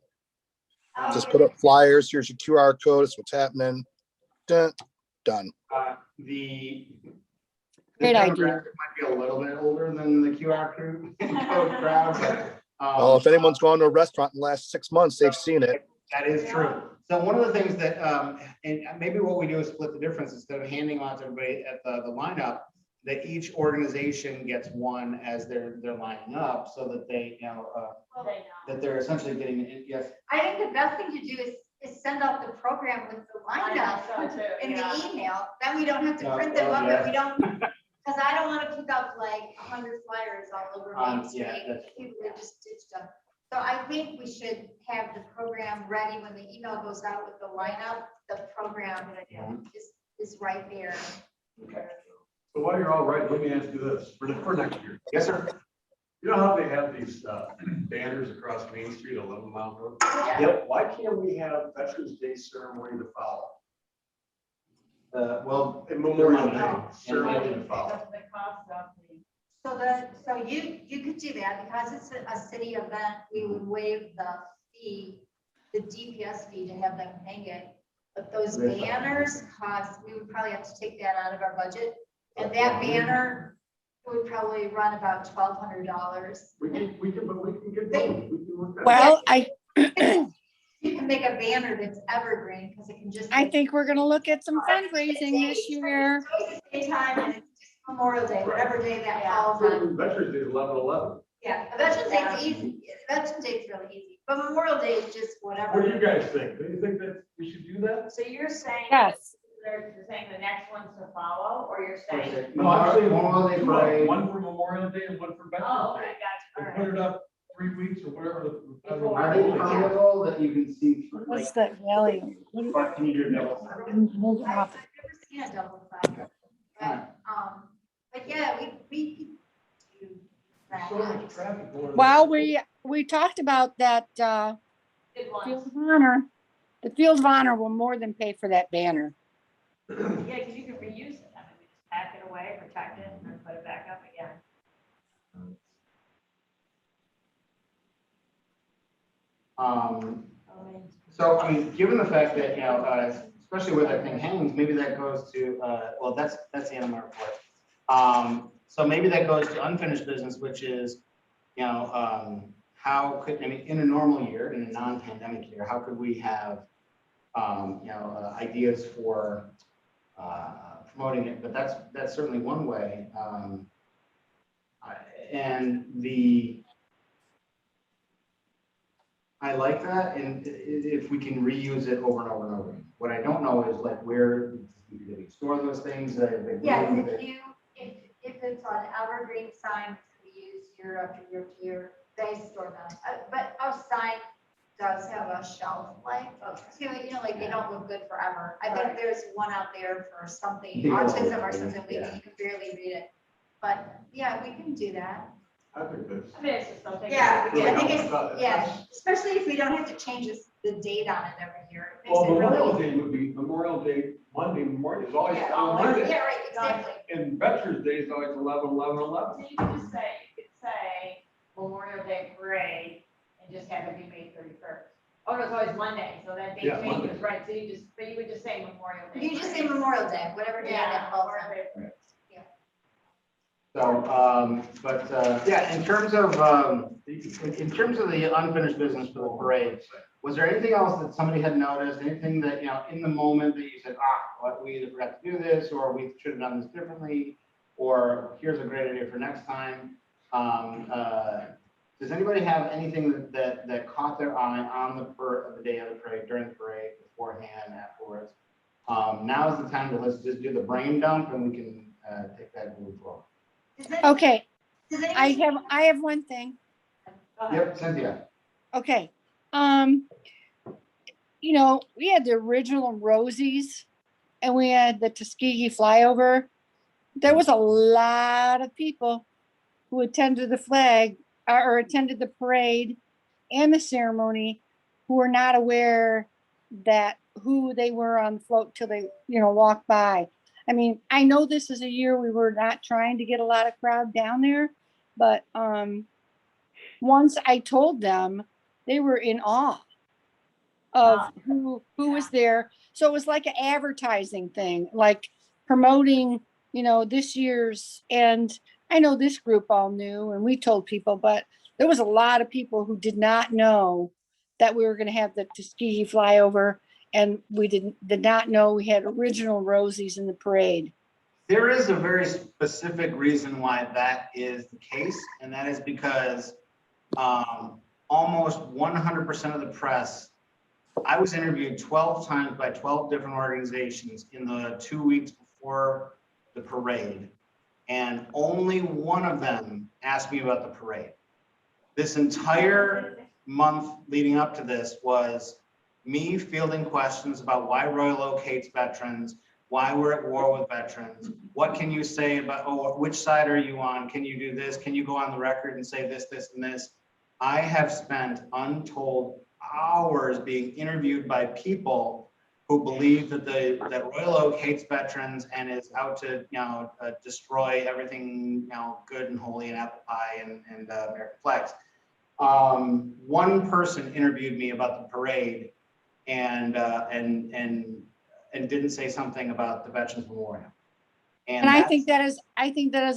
Just put up flyers, here's your QR code, it's what's happening. Done. The Great idea. demographic might be a little bit older than the QR code crowd, but. Well, if anyone's gone to a restaurant in the last 6 months, they've seen it. That is true. So one of the things that, and maybe what we do is split the difference instead of handing out to everybody at the lineup, that each organization gets one as they're lining up so that they, that they're essentially getting, yes. I think the best thing to do is send out the program with the lineup in the email, then we don't have to print them up and we don't, because I don't want to pick up like 100 flyers all over Main Street. People would just ditch them. So I think we should have the program ready when the email goes out with the lineup, the program is right there. Okay. So while you're all right, let me ask you this, for next year. Yes, sir. You know how they have these banners across Main Street, 11 Mile Road? Yep. Why can't we have Veterans Day ceremony to follow? Well, And Memorial Day Oh. ceremony to follow. So you could do that because it's a city event, we would waive the fee, the DPS fee to have them hang it. But those banners cost, we would probably have to take that out of our budget. And that banner would probably run about $1,200. We can get going. We can work that. Well, You can make a banner that's evergreen because it can just. I think we're gonna look at some fundraising this year. It's always the same time and it's just Memorial Day, whatever day that falls on. Veterans Day is 11/11. Yeah, Veterans Day is easy. Veterans Day is really easy, but Memorial Day is just whatever. What do you guys think? Do you think that we should do that? So you're saying. Yes. You're saying the next one's to follow, or you're saying? No, I'm saying Memorial Day two parade. of them, one for Memorial Day and one for Oh, Veterans okay, Day. gotcha. And put it up 3 weeks or whatever. Are they permeable that you can see through? What's that value? Or can you do double? Move it I've off. never seen a double side. But yeah, we could do that. So much traffic going on. Well, we talked about that Good Field one. of Honor. The Field of Honor will more than pay for that banner. Yeah, because you can reuse it. I mean, we just pack it away, protect it, and then put it back up again. So, I mean, given the fact that, especially where that thing hangs, maybe that goes to, well, that's the end of my report. So maybe that goes to unfinished business, which is, how could, I mean, in a normal year, in a non-pandemic year, how could we have, ideas for promoting it? But that's certainly one way. And I like that, and if we can reuse it over and over and over. What I don't know is like where do we store those things? Yes, if it's on evergreen sign, it's gonna be used year after year after year, they store them. But our sign does have a shelf life too, like they don't look good forever. I think there's one out there for something, autism or something, you can barely read it. But yeah, we can do that. I think that's. I mean, it's just something. Yeah, really I think helpful. it's, yeah, especially if we don't have to change the date on it every year. It makes Well, it really Memorial easy. Day would be, Memorial Day, Monday, Memorial is always Yeah, on Monday. Monday. Yeah, right, exactly. And Veterans Day is always 11/11/11. So you could just say, Memorial Day parade and just have it be May 31st. Oh, no, it's always Monday, so that date Yeah, Monday. changes, right? So but you would just say Memorial Day. You just say parade. Memorial Day, whatever day Yeah, that falls Memorial on. Day parade. So, yeah, in terms of the unfinished business for the parade, was there anything else that somebody had noticed, anything that, in the moment that you said, what, we either forgot to do this, or we should have done this differently, or here's a great idea for next time? Does anybody have anything that caught their eye on the day of the parade, during the parade, beforehand, afterwards? Now is the time to let's just do the brain dump, and we can take that and move forward. Okay, Does I anyone? have one thing. Go ahead. Yep, Cynthia. Okay. We had the original Rosies and we had the Tuskegee flyover. There was a lot of people who attended the flag or attended the parade and the ceremony who were not aware that who they were on the float till they, walked by. I mean, I know this is a year we were not trying to get a lot of crowd down there, but once I told them, they were in awe of who was there. So it was like an advertising thing, like promoting, this year's. And I know this group all knew, and we told people, but there was a lot of people who did not know that we were going to have the Tuskegee flyover, and we did not know we had original Rosies in the parade. There is a very specific reason why that is the case, and that is because almost 100% of the press, I was interviewed 12 times by 12 different organizations in the 2 weeks before the parade, and only one of them asked me about the parade. This entire month leading up to this was me fielding questions about why Royal Oak hates veterans, why we're at war with veterans, what can you say about, which side are you on? Can you do this? Can you go on the record and say this, this, and this? I have spent untold hours being interviewed by people who believe that Royal Oak hates veterans and is out to, destroy everything, good and holy and apple pie and American flags. One person interviewed me about the parade and didn't say something about the Veterans Memorial. And I think that is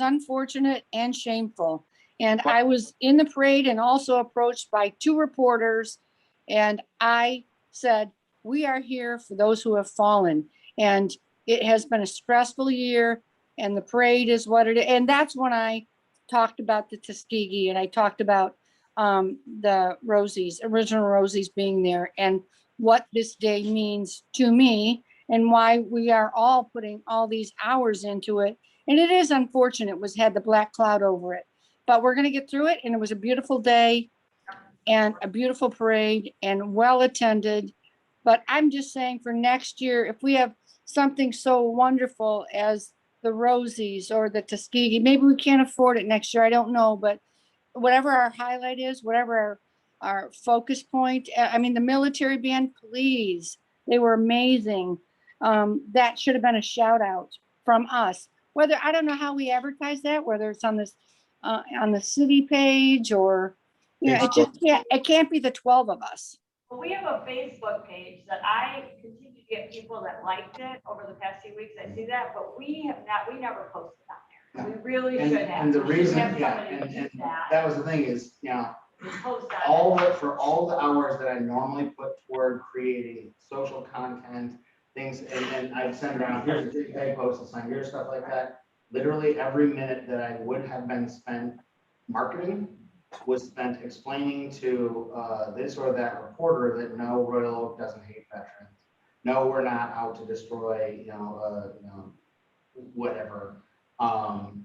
unfortunate and shameful. And I was in the parade and also approached by 2 reporters. And I said, we are here for those who have fallen. And it has been a stressful year, and the parade is what it is. And that's when I talked about the Tuskegee, and I talked about the Rosies, original Rosies being there, and what this day means to me, and why we are all putting all these hours into it. And it is unfortunate it had the black cloud over it, but we're going to get through it. And it was a beautiful day and a beautiful parade and well attended. But I'm just saying, for next year, if we have something so wonderful as the Rosies or the Tuskegee, maybe we can't afford it next year. I don't know, but whatever our highlight is, whatever our focus point, I mean, the military band, please, they were amazing. That should have been a shout out from us. Whether, I don't know how we advertise that, whether it's on this, on the city page or, it can't be the 12 of us. Well, we have a Facebook page that I continue to get people that liked it over the past few weeks. I see that, but we never posted on there. We really should have. And the We should reason, have yeah, somebody do and that was the thing is, post on it. for all the hours that I normally put toward creating social content, things, and I'd send around, here's a tag post and sign, here's stuff like that. Literally every minute that I would have been spent marketing was spent explaining to this or that reporter that no, Royal Oak doesn't hate veterans. No, we're not out to destroy, whatever.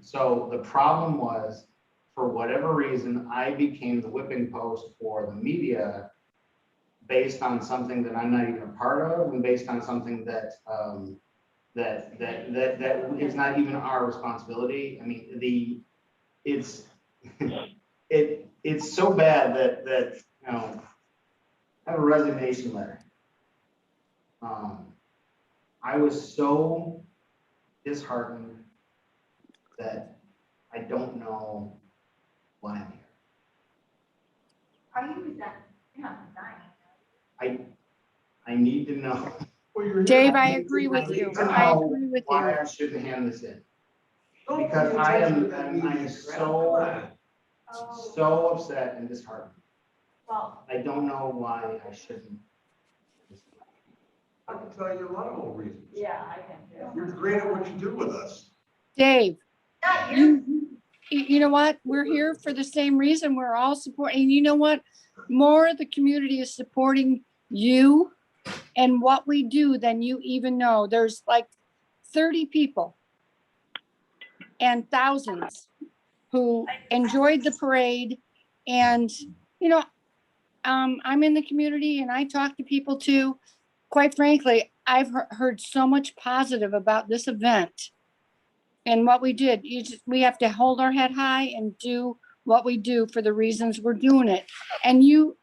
So the problem was, for whatever reason, I became the whipping post for the media based on something that I'm not even a part of, and based on something that that is not even our responsibility. I mean, it's it's so bad that I have a resignation letter. I was so disheartened that I don't know why I'm here. Are you resigning? You're not resigning. I need to know. Well, you're here. Dave, I agree with need you. to I know agree with why you. I shouldn't hand this in. Don't Because pay I attention am, to that I'm meeting, crap. Come so Oh, upset and disheartened. well, I don't know why I shouldn't. I can tell you a lot of old reasons. yeah, I can too. You're great at what you do with us. Dave, Not your you know what? We're here for the same reason. We're all supporting. You know what? More of the community is supporting you and what we do than you even know. There's like 30 people and thousands who enjoyed the parade. And, I'm in the community and I talk to people too. Quite frankly, I've heard so much positive about this event and what we did. We have to hold our head high and do what we do for the reasons we're doing it. And you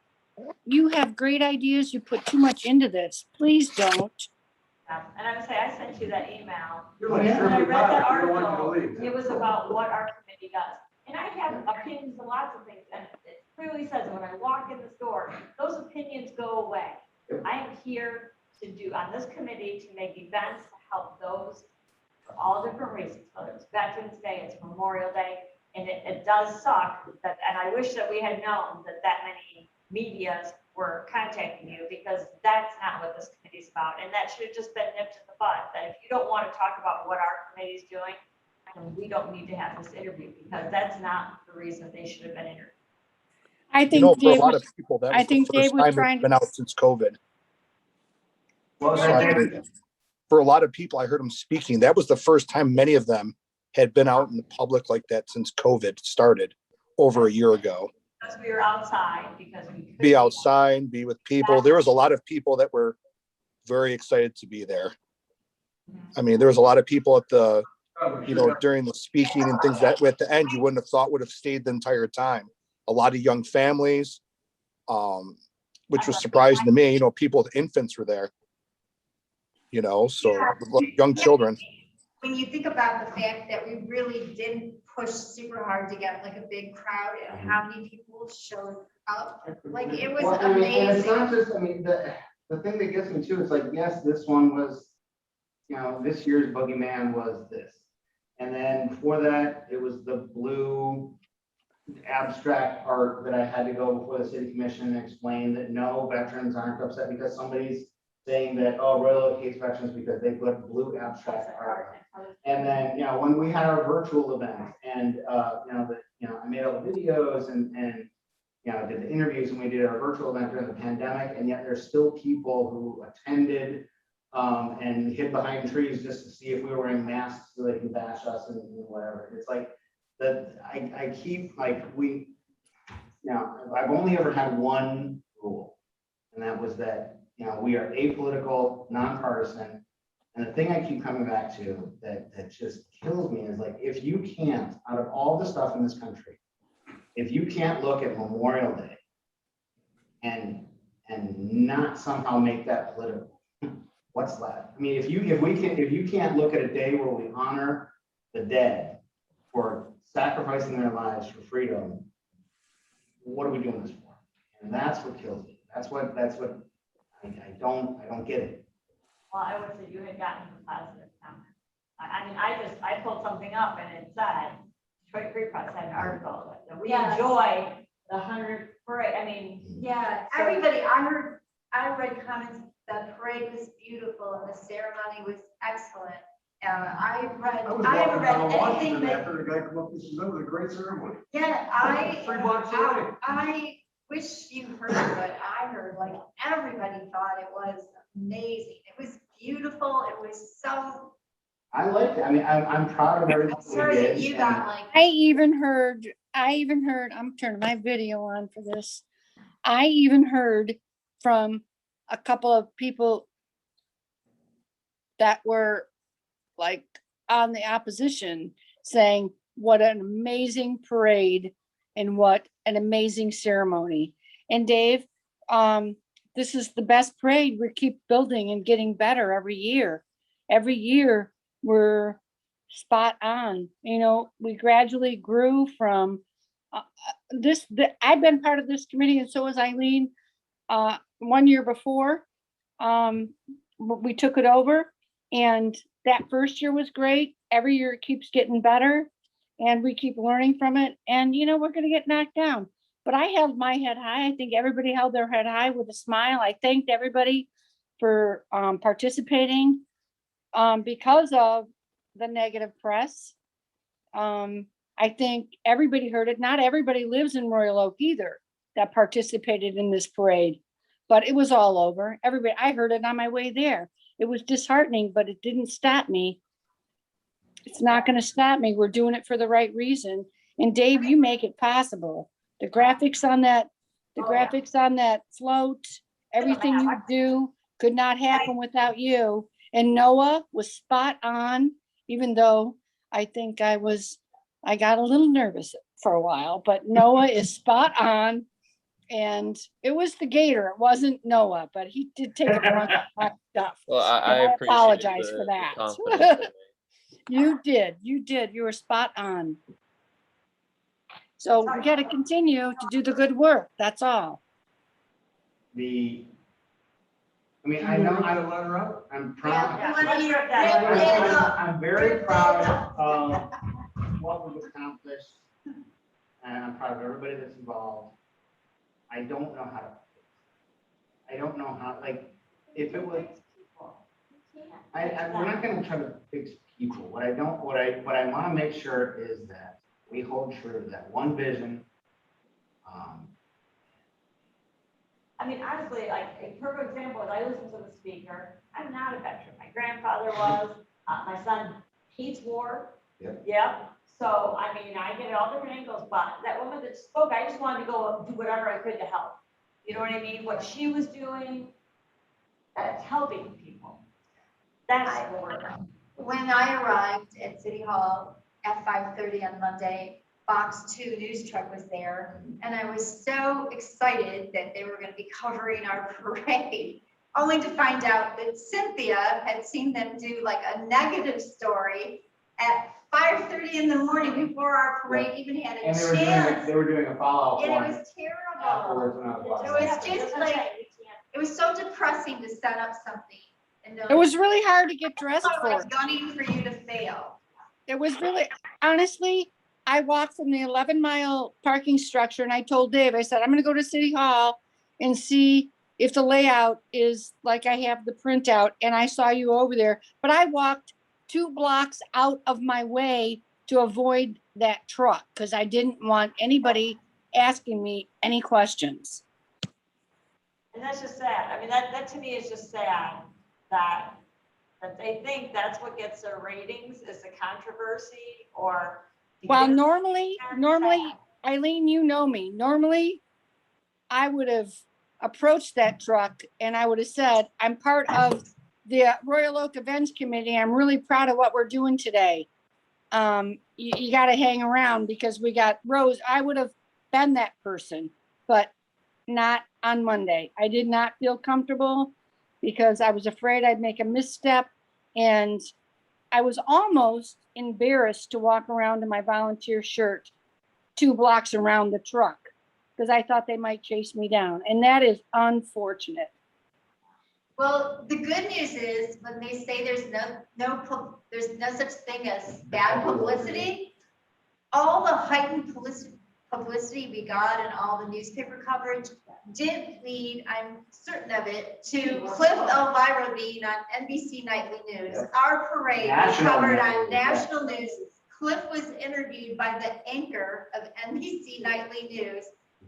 have great ideas. You put too much into this. Please don't. Yeah, and I would say, I sent you that email. You're like When I Shirley read that Potts, you don't want article, you to leave. it was about what our committee does. And I have opinions on lots of things, and it clearly says that when I walk in this door, those opinions go away. I am here to do, on this committee, to make events to help those for all different reasons, whether it's Veterans Day, it's Memorial Day, and it does suck that, and I wish that we had known that many medias were contacting you, because that's not what this committee's about, and that should have just been nipped in the bud, that if you don't want to talk about what our committee's doing, then we don't need to have this interview, because that's not the reason they should have been interviewed. I You think know, for a Dave lot was, of people, that I was the think Dave first was time trying it's to- been out since COVID. Well, So I heard- for a lot of people, I heard them speaking. That was the first time many of them had been out in the public like that since COVID started over a year ago. Because we were outside, because we could Be outside, be with people. There was a lot of people that were very excited to be there. I mean, there was a lot of people at the, during the speaking and things that at the end, you wouldn't have thought would have stayed the entire time. A lot of young families, which was surprising to me, people with infants were there. So young children. When you think about the fact that we really didn't push super hard to get like a big crowd and how many people showed up, like it was Well, and it's amazing. not just, the thing that gets me too is like, yes, this one was, this year's boogeyman was this. And then before that, it was the blue abstract art that I had to go before the city commission and explain that no, veterans aren't upset because somebody's saying that, oh, Royal Oak hates veterans because they put blue abstract art. And then, when we had our virtual event and, I made all the videos and did the interviews and we did our virtual event during the pandemic, and yet there's still people who attended and hid behind trees just to see if we were wearing masks so they can bash us and whatever. It's like that I keep like I've only ever had one rule, and that was that, we are apolitical, nonpartisan. And the thing I keep coming back to that just kills me is like, if you can't, out of all the stuff in this country, if you can't look at Memorial Day and not somehow make that political, what's left? I mean, if you can't look at a day where we honor the dead for sacrificing their lives for freedom, what are we doing this for? And that's what kills me. That's what I don't get it. Well, I wish that you had gotten a positive comment. I pulled something up and it said, Detroit Free Press had an article that we Yes. enjoy the 100th parade. Yeah, everybody, I read comments, the parade was beautiful and the ceremony was excellent. I read, I was I haven't walking down read Washington anything that, after the guy come up and said, that was a great ceremony. yeah, 3 blocks away. I wish you heard, but I heard like everybody thought it was amazing. It was beautiful. It was so, I liked it. I mean, I'm proud of everything I'm we sorry that did. you and- got like. I even heard, I'm turning my video on for this. I even heard from a couple of people that were like on the opposition saying what an amazing parade and what an amazing ceremony. And Dave, this is the best parade. We keep building and getting better every year. Every year we're spot on. You know, we gradually grew from I've been part of this committee and so was Eileen. 1 year before, we took it over, and that first year was great. Every year it keeps getting better, and we keep learning from it. And you know, we're gonna get knocked down. But I held my head high. I think everybody held their head high with a smile. I thanked everybody for participating because of the negative press. I think everybody heard it. Not everybody lives in Royal Oak either that participated in this parade, but it was all over. Everybody, I heard it on my way there. It was disheartening, but it didn't stop me. It's not going to stop me. We're doing it for the right reason. And Dave, you make it possible. The graphics on that float, everything you do could not happen without you. And Noah was spot on, even though I think I got a little nervous for a while, but Noah is spot on. And it was the gator. It wasn't Noah, but he did take a bunch of hot stuff. Well, And I appreciate apologize the- for the that. confidence in me. You did. You were spot on. So we got to continue to do the good work. That's all. I mean, I know, I let her out. I'm proud. Yeah. Let's rip it up. I'm very proud of what we've accomplished. And I'm proud of everybody that's involved. I don't know how to. I don't know how, like, if it was, we're not gonna try to fix people. What I wanna make sure is that we hold true to that one vision. I mean, honestly, like, a perfect example is I listen to the speaker. I'm not a veteran. My grandfather was, my son hates war. Yep. Yep. So, I mean, I get it all different angles, but that woman that spoke, I just wanted to go do whatever I could to help. You know what I mean? What she was doing, that's helping people. That's what we're about. When I arrived at City Hall at 5:30 on Monday, Fox 2 news truck was there, and I was so excited that they were going to be covering our parade, only to find out that Cynthia had seen them do like a negative story at 5:30 in the morning before our parade even had a And chance. they were doing a follow-up And one it was terrible. afterwards when I was watching. It was just like, it was so depressing to set up something. And It was really hard to get dressed I was for. gunning for you to fail. It was really, honestly, I walked from the 11-mile parking structure and I told Dave, I said, I'm gonna go to City Hall and see if the layout is like I have the printout, and I saw you over there, but I walked 2 blocks out of my way to avoid that truck because I didn't want anybody asking me any questions. And that's just sad. I mean, that to me is just sad that they think that's what gets their ratings is the controversy or. Well, normally, Eileen, you know me. Normally, I would have approached that truck and I would have said, I'm part of the Royal Oak Events Committee. I'm really proud of what we're doing today. You got to hang around because we got Rose. I would have been that person, but not on Monday. I did not feel comfortable because I was afraid I'd make a misstep, and I was almost embarrassed to walk around in my volunteer shirt 2 blocks around the truck because I thought they might chase me down, and that is unfortunate. Well, the good news is when they say there's no such thing as bad publicity, all the heightened publicity we got and all the newspaper coverage did lead, I'm certain of it, to Cliff Elvira being on NBC Nightly News. Our parade was National covered news, on national news. Cliff was interviewed by the anchor of NBC Nightly News.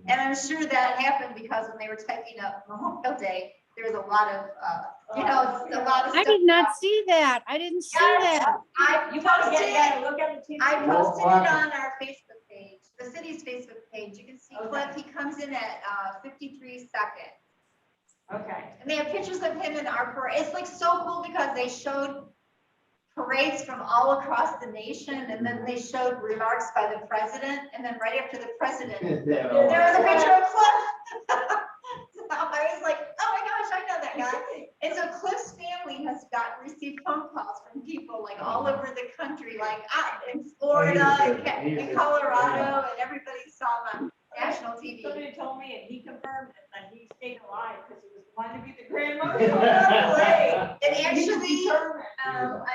And I'm sure that happened because when they were typing up Memorial Day, there was a lot of, a lot of stuff. I did not see that. I didn't see that. I You gotta posted get, it. look at the TV. I Well, posted well, it on our Facebook page, the city's Facebook page. You can see Okay. Cliff, he comes in at 53 seconds. Okay. And they have pictures of him in our parade. It's like so cool because they showed parades from all across the nation, and then they showed remarks by the president, and then right after the president, there was a picture of Cliff. So I was like, oh my gosh, I know that guy. And so Cliff's family has received phone calls from people like all over the country, like in Florida, in Colorado, and everybody saw him on national TV. Somebody told me, and he confirmed it, that he stayed alive because he was wanting to be the grand marshal of the parade. And actually, He's determined. I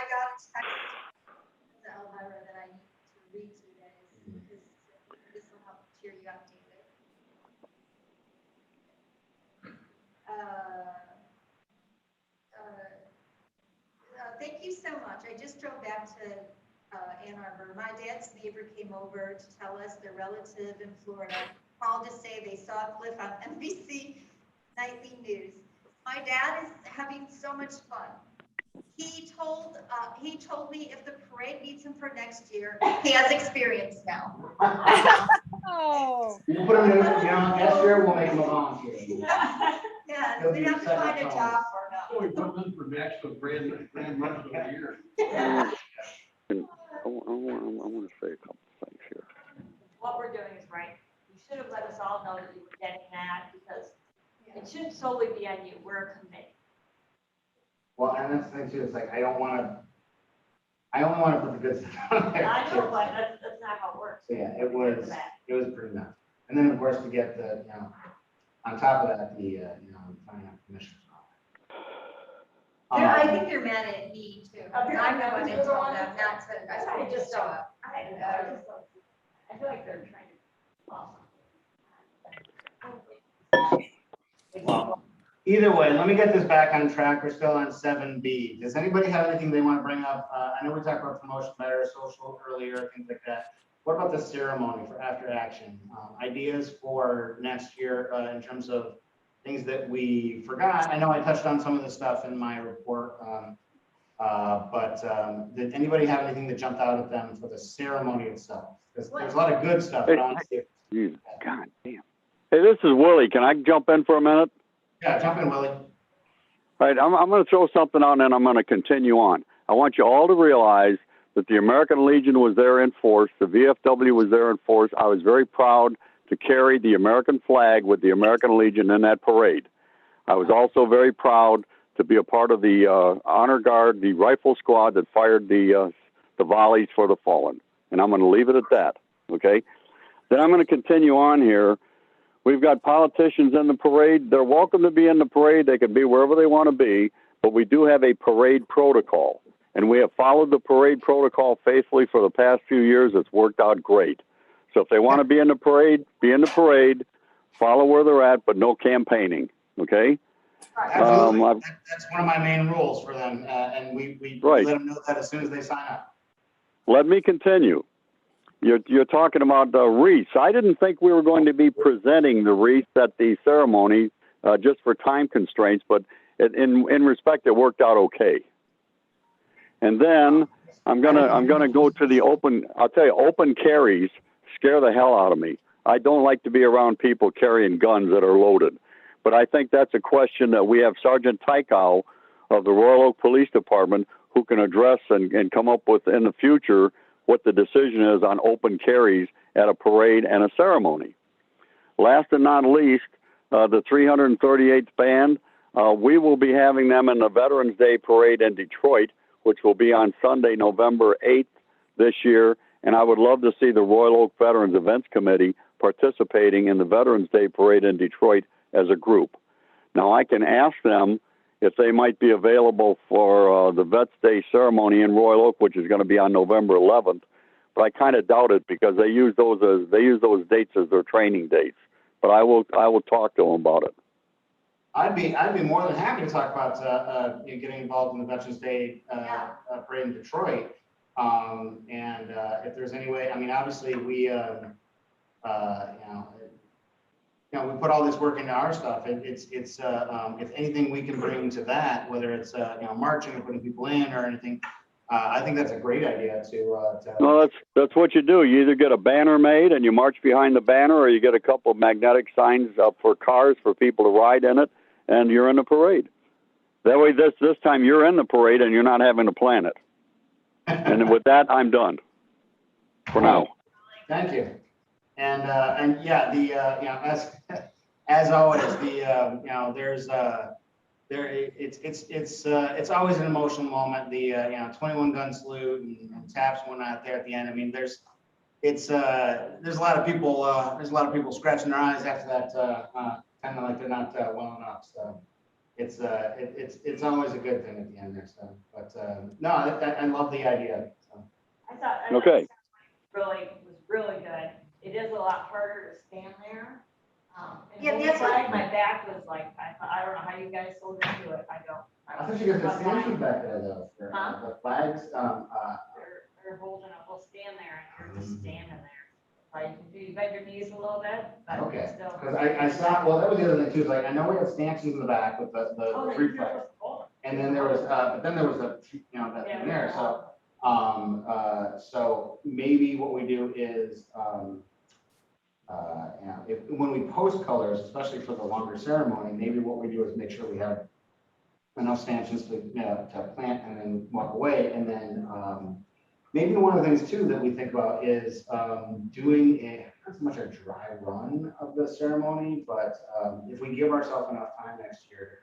got a text from Elvira that I need to read to you guys, because this will help cheer you up, David. Thank you so much. I just drove back to Ann Arbor. My dad's neighbor came over to tell us their relative in Florida called to say they saw Cliff on NBC Nightly News. My dad is having so much fun. He told me if the parade needs him for next year, he has experience now. Oh, You put him in, next year, we'll make him a volunteer. Yeah, He'll we be have to second find a phone. job for him. So we put them in for national grand marshal of the year. And I want to say a couple of things here. What we're doing is right. You should have let us all know that you were getting that, because it shouldn't solely be on you. We're a committee. Well, and that's the thing too, it's like, I only wanna put the good stuff on there. I know, but that's not how it works. So yeah, it was pretty nuts. And then, of course, to get the, on top of that, the, finding out commissioners. I think they're mad at me too. Okay. I'm the one that told them not to, I I said, just just show don't. up. I feel like they're trying to. Well, either way, let me get this back on track. We're still on 7B. Does anybody have anything they want to bring up? I know we talked about promotion matter, social earlier, things like that. What about the ceremony for after action? Ideas for next year in terms of things that we forgot? I know I touched on some of the stuff in my report, but did anybody have anything that jumped out at them for the ceremony itself? Because there's a lot of good stuff. But I want to see it. Jeez, God damn. Hey, this is Willie. Can I jump in for a minute? Yeah, jump in, Willie. All right, I'm going to throw something out and then I'm going to continue on. I want you all to realize that the American Legion was there in force. The VFW was there in force. I was very proud to carry the American flag with the American Legion in that parade. I was also very proud to be a part of the honor guard, the rifle squad that fired the volleys for the fallen. And I'm going to leave it at that, okay? Then I'm going to continue on here. We've got politicians in the parade. They're welcome to be in the parade. They can be wherever they want to be, but we do have a parade protocol. And we have followed the parade protocol faithfully for the past few years. It's worked out great. So if they want to be in the parade, be in the parade, follow where they're at, but no campaigning, okay? Absolutely. That's one of my main rules for them, and we Right. let them know that as soon as they sign up. Let me continue. You're talking about the wreaths. I didn't think we were going to be presenting the wreaths at the ceremony just for time constraints, but in respect, it worked out okay. And then I'm gonna go to the open. I'll tell you, open carries scare the hell out of me. I don't like to be around people carrying guns that are loaded. But I think that's a question that we have Sergeant Tykow of the Royal Oak Police Department who can address and come up with in the future what the decision is on open carries at a parade and a ceremony. Last and not least, the 338th Band, we will be having them in the Veterans Day Parade in Detroit, which will be on Sunday, November 8th this year. And I would love to see the Royal Oak Veterans Events Committee participating in the Veterans Day Parade in Detroit as a group. Now, I can ask them if they might be available for the Vets Day ceremony in Royal Oak, which is going to be on November 11th. But I kind of doubt it because they use those dates as their training dates. but I will talk to them about it. I'd be more than happy to talk about, getting involved in the Veterans Day, parade in Detroit. And if there's any way, I mean, obviously we, we put all this work into our stuff. It's if anything we can bring to that, whether it's, marching or putting people in or anything, I think that's a great idea to. No, that's what you do. You either get a banner made and you march behind the banner, or you get a couple of magnetic signs up for cars for people to ride in it, and you're in the parade. That way, this time you're in the parade and you're not having to plan it. And with that, I'm done for now. Thank you. And yeah, as always, there's it's always an emotional moment. The 21 gun salute and taps and whatnot there at the end. I mean, there's a lot of people scratching their eyes after that, kind of like they're not well enough. So it's always a good thing at the end there. So, but no, I love the idea. So. I thought Okay. was really good. It is a lot harder to stand there. Yeah, And that's what- my back was like, I don't know how you guys sold into it. I don't. I thought you guys had stanchions back there though. For, Huh? the flags. They're holding a whole stand there and you're just standing there. Like, you bend your knees a little bit, but Okay. still. Because I saw, well, that was the other thing too, is like, I know we had stanchions in the back with the three flags. And then there was, but then there was that thing there, so, so maybe what we do is, when we post colors, especially for the longer ceremony, maybe what we do is make sure we have enough stanchions to plant and then walk away, and then, maybe one of the things too that we think about is doing not so much a dry run of the ceremony, but if we give ourselves enough time next year,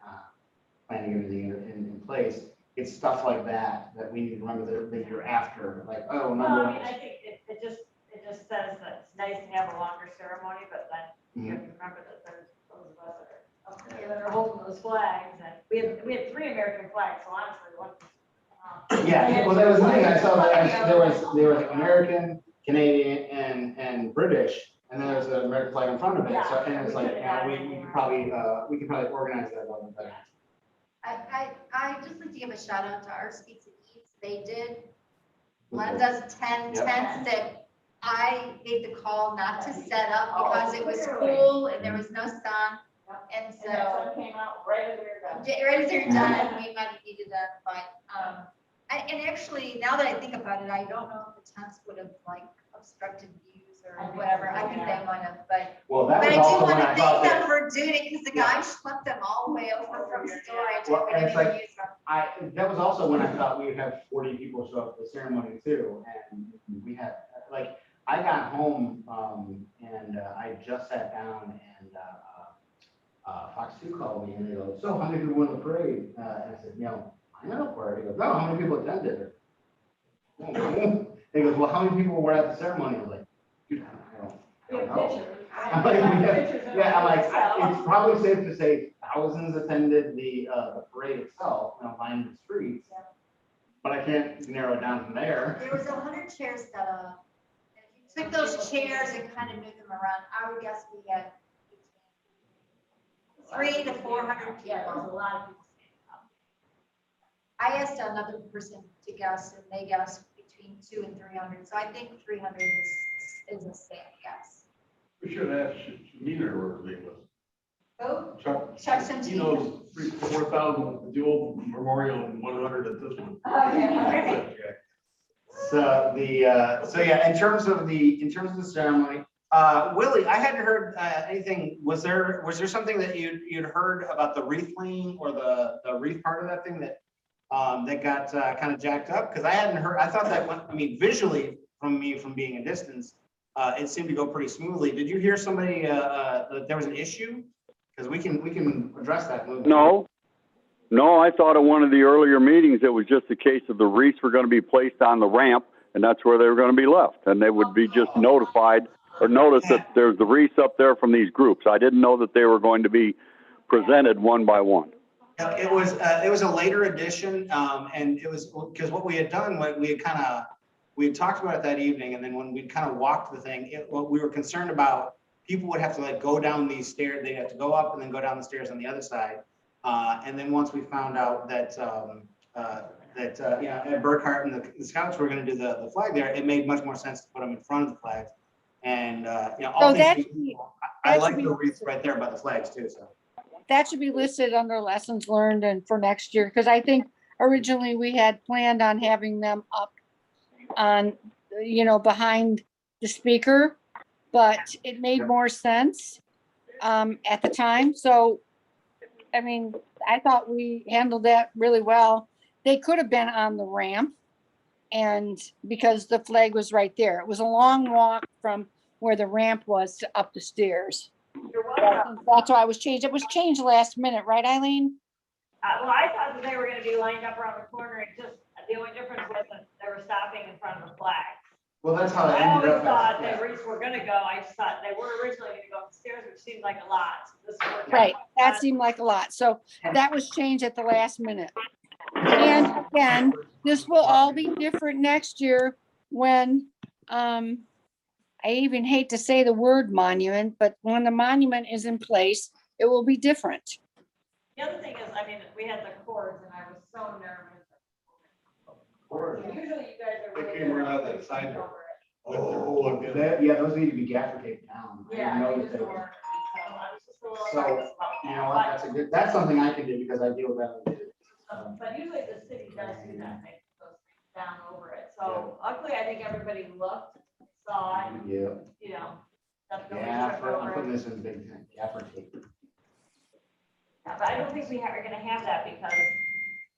planning everything in place, it's stuff like that we need to remember the year after. Like, oh, Well, remember. I mean, I think it just says that it's nice to have a longer ceremony, but then you have to remember that there's those of us that are up there that are holding those flags, and we had 3 American flags, so honestly, what. Yeah, well, that was the thing. I saw that there was American, Canadian, and British, and then there's the American flag in front of it. So, and it's like, we could probably organize that a little bit better. I just like to give a shout out to our Speaks and Eats. They did lend us 10 tents that I made the call not to set up because it was cool and there was no sun. And so. And came out right as we were done. Right as they're done, we might have needed that, but, and actually, now that I think about it, I don't know if the tents would have like obstructed views or whatever. I think they might have, but. Well, that But was I do also want when to I thought thank them that. for doing it because the guy schlepped them all the way over from storage. Well, We and didn't it's like, even use them. that was also when I thought we would have 40 people show up for the ceremony too, and we had, like, I got home, and I just sat down and, Fox 2 called me and they go, so how many people were in the parade? And I said, I'm in a parade. He goes, no, how many people attended? And he goes, well, how many people were at the ceremony? I was like, dude, I don't know. I'm like, I'm like, it's probably safe to say thousands attended the parade itself, lined the streets. But I can't narrow it down from there. There was 100 chairs set up. And if you took those chairs and kind of moved them around, I would guess we had 300 to 400 Yeah, there was a people. lot of people standing up. I asked another person to guess, and they guessed between 200 and 300. So I think 300 is a safe guess. We should ask Shamina or whatever it was. Oh, Chuck. Chuck Santini. He knows 4,000 at the old memorial and 100 at this one. So yeah, in terms of the ceremony, Willie, I hadn't heard anything. Was there something that you'd heard about the wreath laying or the wreath part of that thing that got kind of jacked up? Because I hadn't heard. I thought that went. I mean, visually from being a distance, it seemed to go pretty smoothly. Did you hear somebody that there was an issue? Because we can address that movement. No, I thought at one of the earlier meetings, it was just a case of the wreaths were going to be placed on the ramp, and that's where they were going to be left. And they would be just notified or notice that there's the wreaths up there from these groups. I didn't know that they were going to be presented one by one. It was a later addition, and it was because what we had done, we had talked about it that evening, and then when we kind of walked the thing, what we were concerned about people would have to like go down these stairs, they'd have to go up and then go down the stairs on the other side. And then once we found out that, Ed Burkhart and the scouts were gonna do the flag there, it made much more sense to put them in front of the flags. And, all So that things, should be- I that like should be- the wreaths right there by the flags too, so. That should be listed under lessons learned and for next year, because I think originally we had planned on having them up on, behind the speaker, but it made more sense at the time. So, I mean, I thought we handled that really well. They could have been on the ramp, and because the flag was right there, it was a long walk from where the ramp was to up the stairs. There was That's why it was changed. It was changed last minute, right, Eileen? well, I thought that they were gonna be lined up around the corner, and just, the only difference was that they were stopping in front of the flag. Well, that's how it I ended always up. thought as- the routes were gonna go, I just thought they were originally gonna go upstairs, which seemed like a lot. So this worked out. Right, that seemed like a lot. So that was changed at the last minute. And again, this will all be different next year when, I even hate to say the word monument, but when the monument is in place, it will be different. The other thing is, I mean, we had the cords, and I was so nervous. Usually you guys are They really. came good around at that side door. over it. Oh, yeah, those need to be gaffer taped down. I didn't Yeah, know they that just they were- weren't, so I was just a little So, nervous about You that. know what, that's something I can do because I deal with that. But usually the city does do that, they put those things down over it. So luckily, I think everybody looked, saw it, Yeah, you know. that nobody yeah, tripped I'm over putting it. this in big time, gaffer tape. Yeah, but I don't think are gonna have that because,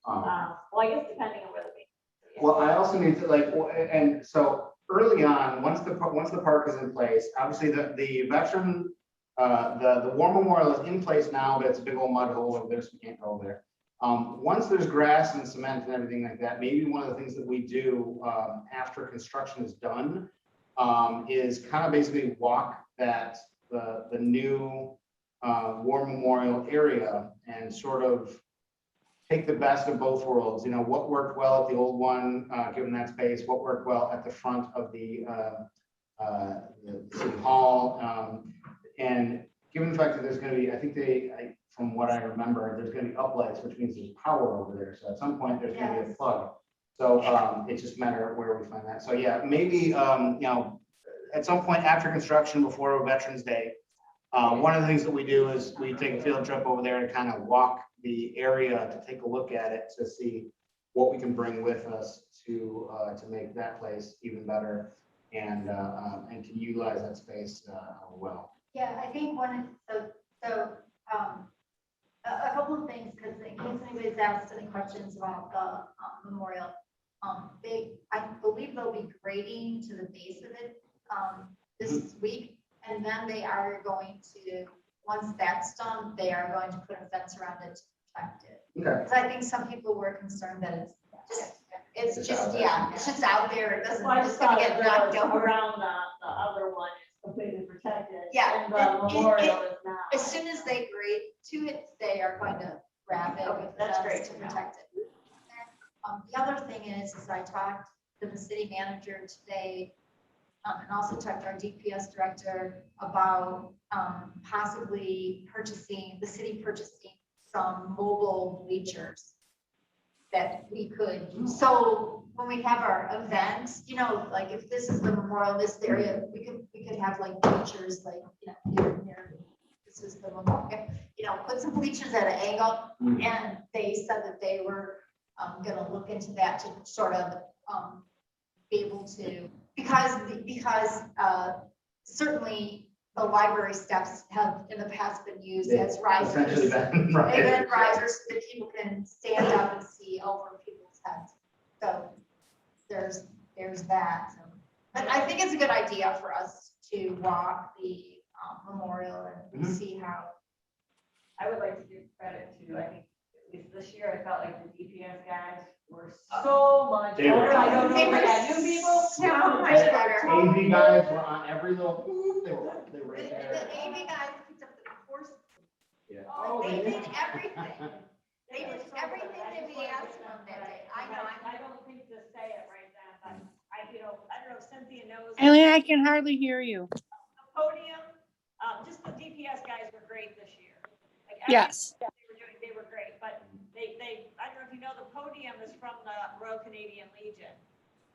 well, I guess depending on where the. Well, I also need to like, and so early on, once the park is in place, obviously the veteran, the war memorial is in place now, but it's a big old mud hole over there, so we can't go there. Once there's grass and cement and everything like that, maybe one of the things that we do, after construction is done, is kind of basically walk the new, war memorial area and sort of take the best of both worlds, what worked well at the old one, given that space, what worked well at the front of the city hall. And given the fact that there's gonna be, I think from what I remember, there's gonna be uplights, which means there's power over there. So at some point, there's gonna be a plug. So it's just a matter of where we find that. So yeah, maybe, at some point after construction, before Veterans Day, one of the things that we do is we take a field trip over there to kind of walk the area to take a look at it, to see what we can bring with us to make that place even better and to utilize that space well. Yeah, I think a couple of things, because in case anybody's asked any questions about the memorial, I believe they'll be grading to the base of it this week, and then they are going to, once that's done, they are going to put a fence around it to protect it. Okay. Because I think some people were concerned that it's It's just, out there. yeah, it's just out there, it doesn't, Well, I it's just gonna thought get that knocked was over. around the other one is completely protected. Yeah, And it- the memorial is not. As soon as they grade to it, they are going to wrap it Okay, with that's fence great to to know. protect it. The other thing is I talked to the city manager today, and also talked to our DPS director about possibly the city purchasing some mobile bleachers that we could, so when we have our events, like if this is the memorial in this area, we could have like bleachers, like, here, this is the memorial, put some bleachers at an angle. And they said that they were gonna look into that to sort of be able to, because certainly the library steps have in the past been used as risers. Essentially been, They've right. been risers so that people can stand up and see over people's heads. So there's that. But I think it's a good idea for us to walk the memorial and see how. I would like to give credit to, I think, at least this year, I felt like the DPS guys were so much They were- better. I don't know They if were we had new people. so much They were better. AV guys were on every little, they were right The there. AV guys picked up the horse. Yeah. Oh, they did everything. They were did so everything good. I that just we wanted to asked get them that credit. day. I know. I don't think to say it right then, but I don't know if Cynthia knows. Eileen, I can hardly hear you. The podium, Yes. They were great, but I don't know if you know, the podium is from the Royal Canadian Legion.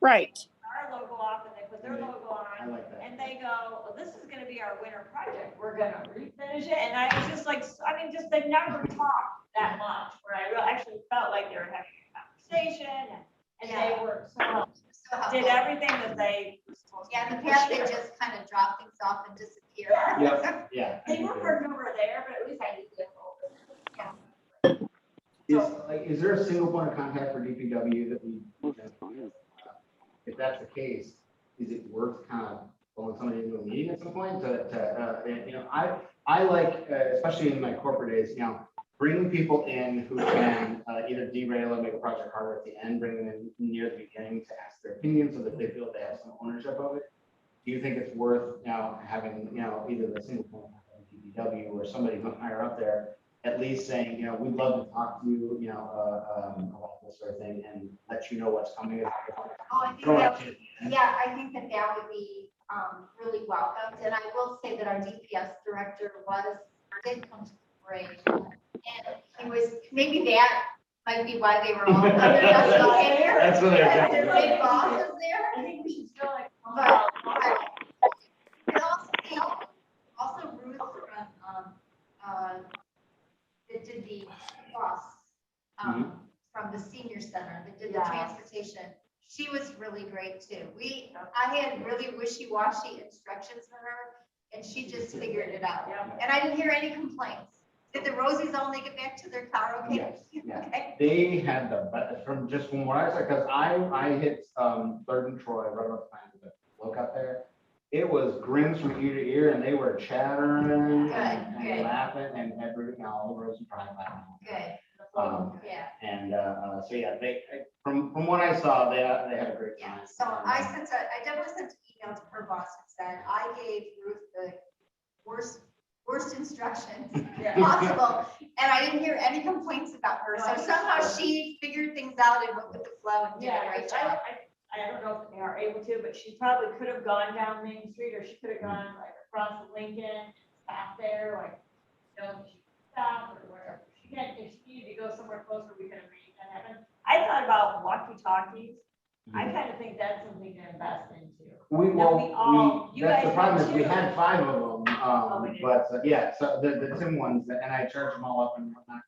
Right. Our logo off and they put their logo I on like that. and they go, well, this is gonna be our winter project. We're gonna refinish it. And I was just like, I mean, just they never talked that much where I really actually felt like they were having a conversation and they were so, So helpful. did everything that they were supposed to. Yeah, in the do. past, they just kind of drop things off and disappear. Yep, yeah. They were over there, but at least I did get over. Is there a single point of contact for DPW that we, if that's the case, is it worth kind of pulling somebody into a meeting at some point I like, especially in my corporate days, bringing people in who can either derail or make a project harder at the end, bring them in near the beginning to ask their opinion so that they feel they have some ownership of it. Do you think it's worth having, either the single point of contact DPW or somebody higher up there at least saying, we'd love to talk to you, about this sort of thing and let you know what's coming. Oh, I think that would, yeah, I think that would be really welcomed. And I will say that our DPS director did come to the parade. And he was, maybe that might be why they were all under us there. That's what they're doing. The big boss was there. I think we should still like. But also Ruth that did the bus from the senior center, that did the transportation. She was really great too. I had really wishy-washy instructions for her and she just figured it out. And I didn't hear any complaints. Did the Rosies only get back to their car okay? Yes, yeah. Okay. They had the best from what I said, because I hit 3rd and Troy right about the time of the look up there. It was grins from ear to ear, and they were chattering and laughing, and all the Rosie probably laughing. Good. Yeah. And so yeah, they from what I saw, they had a great time. So I definitely sent an email to her boss and said I gave Ruth the worst instructions possible, and I didn't hear any complaints about her. So somehow she figured things out and went with the flow and did a great job. I don't know if they are able to, but she probably could have gone down Main Street or she could have gone like across Lincoln, stopped there, like, she stopped or wherever. If she needed to go somewhere closer, we could have made that happen. I thought about walkie-talkies. I kind of think that's something to invest into. That's the problem is we too. had 5 of them, we did. but yeah, so the Tim ones, and I charged them all up and whatnot.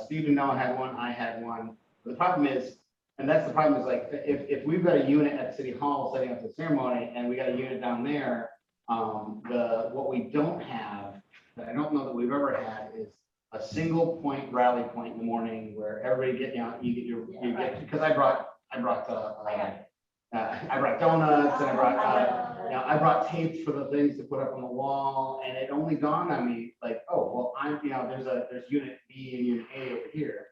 Steve and Noah had one, I had one. The problem is, and that's the problem is like, if we've got a unit at City Hall setting up the ceremony and we got a unit down there, what we don't have, that I don't know that we've ever had is a single point rally point in the morning where everybody because I brought donuts and I brought tapes for the things to put up on the wall, and it only dawned on me like, oh, well, there's unit B and unit A over here.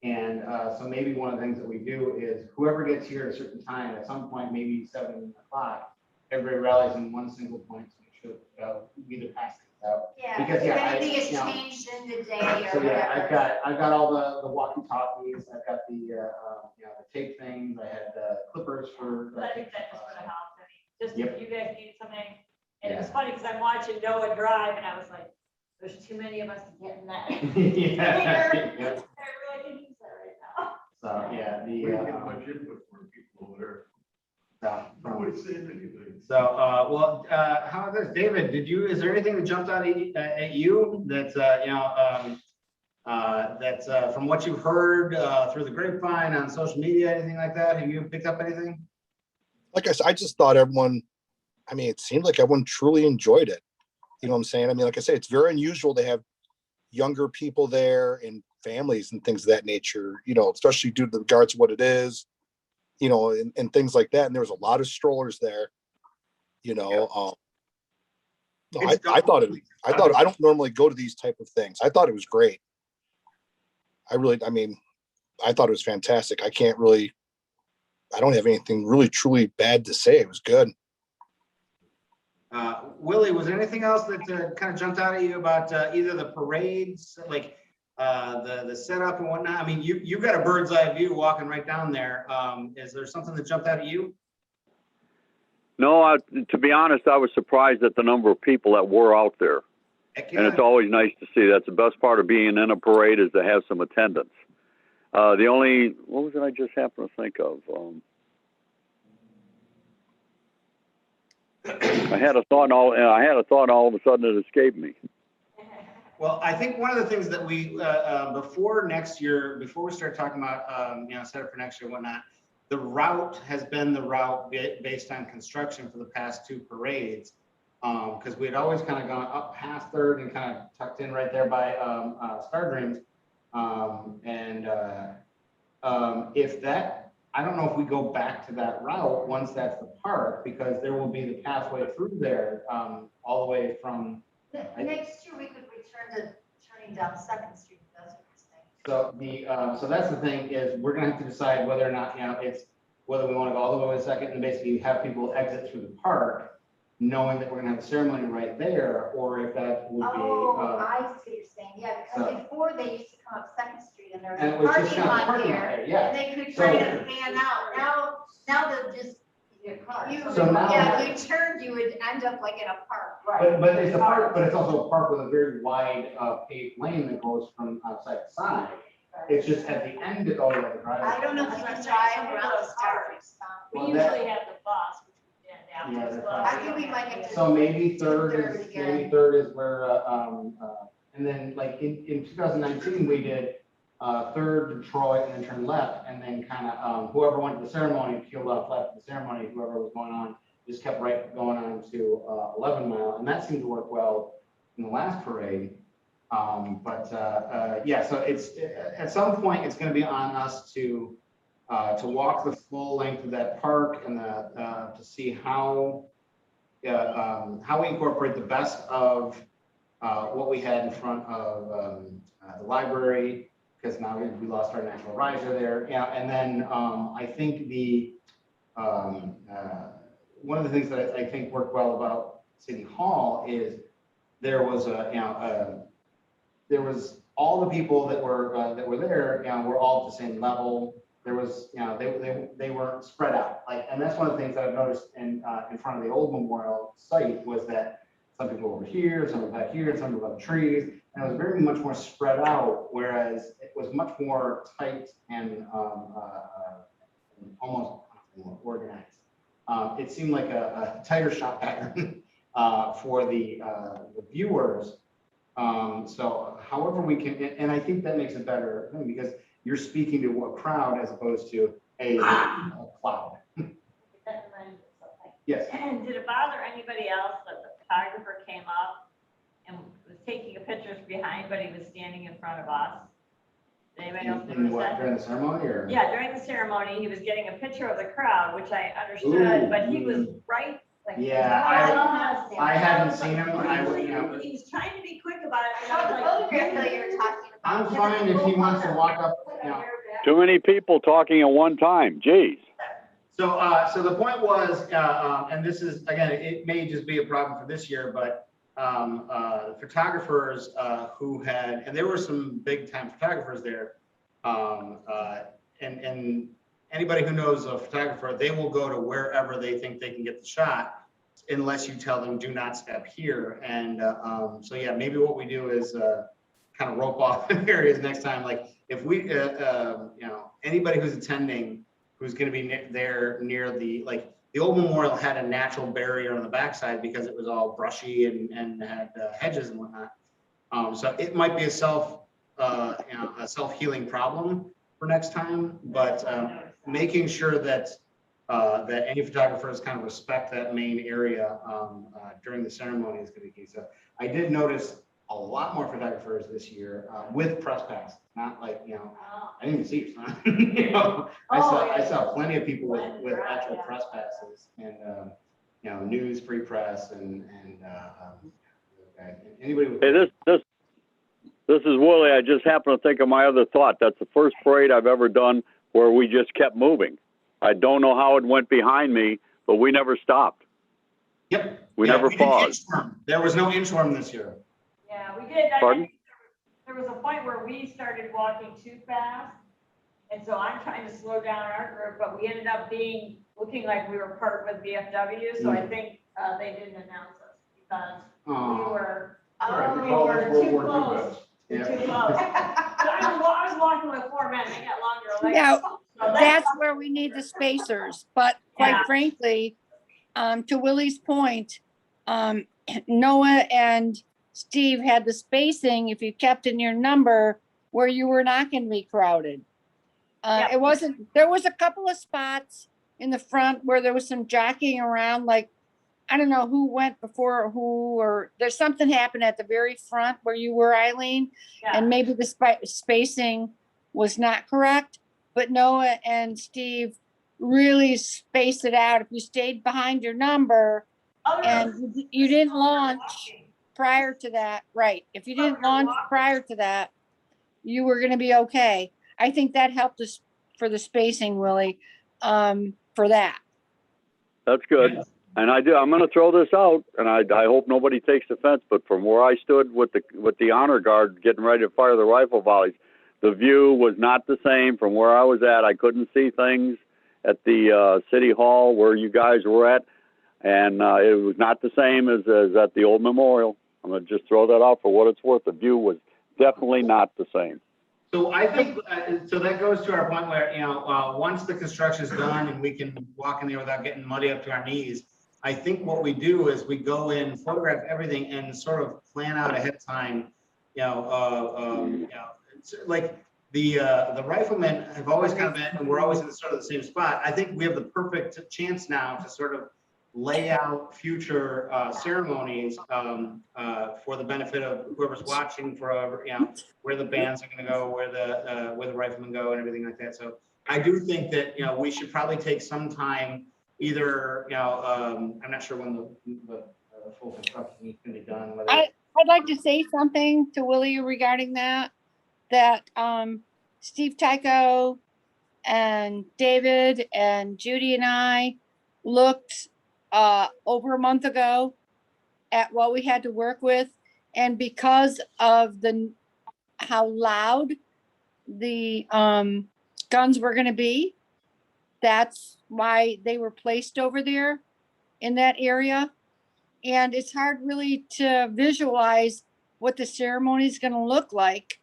And so maybe one of the things that we do is whoever gets here at a certain time, at some point, maybe 7 o'clock, everybody rallies in one single point to make sure we either pass things out. Yeah, Because, if yeah, anything is changed in the day or So yeah, whatever. I've got all the walkie-talkies, I've got the tape things, I had clippers for. But I think that just would have helped. Just Yep. if you guys need something. And it was funny because I'm watching Noah drive and I was like, there's too many of us to get in that. Yeah. I really can use that right now. So, yeah, We didn't get much input from people over there. Nobody's saying anything. So, how about this, David, is there anything that jumped out at you that's, that's from what you've heard through the grapevine on social media, anything like that? Have you picked up anything? Like I said, I just thought everyone, it seemed like everyone truly enjoyed it. You know what I'm saying? Like I say, it's very unusual to have younger people there and families and things of that nature, especially due to the regards of what it is, and things like that. And there was a lot of strollers there, No, I thought I don't normally go to these type of things. I thought it was great. I thought it was fantastic. I don't have anything really truly bad to say. It was good. Willie, was there anything else that kind of jumped out at you about either the parades, like the setup and whatnot? You've got a bird's eye view walking right down there. Is there something that jumped out at you? No, to be honest, I was surprised at the number of people that were out there. Heck And yeah. it's always nice to see. That's the best part of being in a parade is to have some attendance. What was it I just happened to think of? I had a thought and all of a sudden it escaped me. Well, I think one of the things that we, before next year, before we start talking about, set up for next year and whatnot, the route has been the route based on construction for the past 2 parades. Because we had always kind of gone up past Third and kind of tucked in right there by Star Dreams. If that, I don't know if we go back to that route once that's the park, because there will be the pathway through there all the way from. Next year, we could return to turning down Second Street. That's what you're saying. So that's the thing is we're gonna have to decide whether or not, it's whether we want to go all the way to Second and basically have people exit through the park, knowing that we're gonna have a ceremony right there, or if that would be. Oh, I see what you're saying. Yeah, because before they used to come up Second Street and there And it was was a just parking kind of lot parking there. lot, yeah. And they could So- kind of fan out. Now they'll just. So now- Yeah, if you turned, you would end up like in a park. But it's a park, but it's also a park with a very wide paved lane that goes from side to side. It's just at the end of all the driveway. I don't know if you can drive around the Starbucks. We Well, usually have the bus, which we did Yeah, after. that's but right. I think we might have to. So maybe third Third is, again. maybe third is where, and then like in 2019, we did Third, Detroit, and then turn left, and then kind of whoever went to the ceremony peeled off left of the ceremony, whoever was going on, just kept right going on to 11 Mile, and that seemed to work well in the last parade. Yeah, so it's, at some point, it's gonna be on us to walk the full length of that park and to see how we incorporate the best of what we had in front of the library, because now we lost our natural riser there. Yeah, and then I think one of the things that I think worked well about City Hall is there was there was all the people that were there, were all at the same level. There was, they weren't spread out. And that's one of the things that I've noticed in front of the old memorial site was that some people were here, some were back here, some were above trees, and it was very much more spread out, whereas it was much more tight and almost more organized. It seemed like a tighter shot pattern for the viewers. So however we can, and I think that makes it better because you're speaking to a crowd as opposed to a cloud. Yes. And did it bother anybody else that the photographer came up and was taking pictures behind, but he was standing in front of us? Did anybody else In notice what, that? during the ceremony or? Yeah, during the ceremony, he was getting a picture of the crowd, which I understood, Ooh, but he was right. Like, Yeah, I haven't seen him. He was trying to be quick about it. and I Oh, the was like, photograph that you were talking about. I'm fine if he wants to walk up, Too many people talking at one time. Geez. So the point was, and this is, again, it may just be a problem for this year, but photographers who had, and there were some big time photographers there, and anybody who knows a photographer, they will go to wherever they think they can get the shot, unless you tell them do not step here. And so yeah, maybe what we do is kind of rope off areas next time. Like if we, anybody who's attending, who's going to be there near the old memorial had a natural barrier on the backside because it was all brushy and had hedges and whatnot. So it might be a self-healing problem for next time, but making sure that that any photographers kind of respect that main area during the ceremony is going to be key. So I did notice a lot more photographers this year with press passes, not like, I didn't even see your son. I saw plenty of people with actual press passes and, news, free press and anybody with. Hey, this is Willie. I just happened to think of my other thought. That's the first parade I've ever done where we just kept moving. I don't know how it went behind me, but we never stopped. Yep. We never paused. There was no inchworm this year. Yeah, we did. Pardon? There was a point where we started walking too fast. And so I'm trying to slow down our group, but we ended up looking like we were partnered with VFW. So I think they didn't announce us because we were All right, we Oh, call We're this World too War II close. vets. We're too Yeah. close. I was walking with 4 men, I got longer legs. Now, So that's where we need the spacers, but quite Yeah. frankly, to Willie's point, Noah and Steve had the spacing, if you kept in your number, where you were not gonna be crowded. Yeah. It wasn't, there was a couple of spots in the front where there was some jockeying around, like, I don't know who went before who, or there's something happened at the very front where you were, Eileen, Yeah. and maybe the spacing was not correct, but Noah and Steve really spaced it out. If you stayed behind your number Oh, no. and you didn't launch prior to that, right? If you didn't launch prior to that, you were gonna be okay. I think that helped us for the spacing, Willie, for that. That's good. And I'm going to throw this out, and I hope nobody takes offense, but from where I stood with the honor guard getting ready to fire the rifle volleys, the view was not the same from where I was at. I couldn't see things at the city hall where you guys were at, and it was not the same as at the old memorial. I'm going to just throw that out for what it's worth. The view was definitely not the same. So I think, so that goes to our point where, once the construction is done and we can walk in there without getting muddy up to our knees, I think what we do is we go in, photograph everything and sort of plan out ahead of time, it's like the riflemen have always kind of been, and we're always in sort of the same spot. I think we have the perfect chance now to sort of lay out future ceremonies for the benefit of whoever's watching, for where the bands are going to go, where the riflemen go, and everything like that. So I do think that we should probably take some time. Either I'm not sure when the full construction can be done. Whether I'd like to say something to Willie regarding that Steve Tycho and David and Judy and I looked over a month ago at what we had to work with, and because of how loud the guns were going to be, that's why they were placed over there in that area. And it's hard really to visualize what the ceremony is going to look like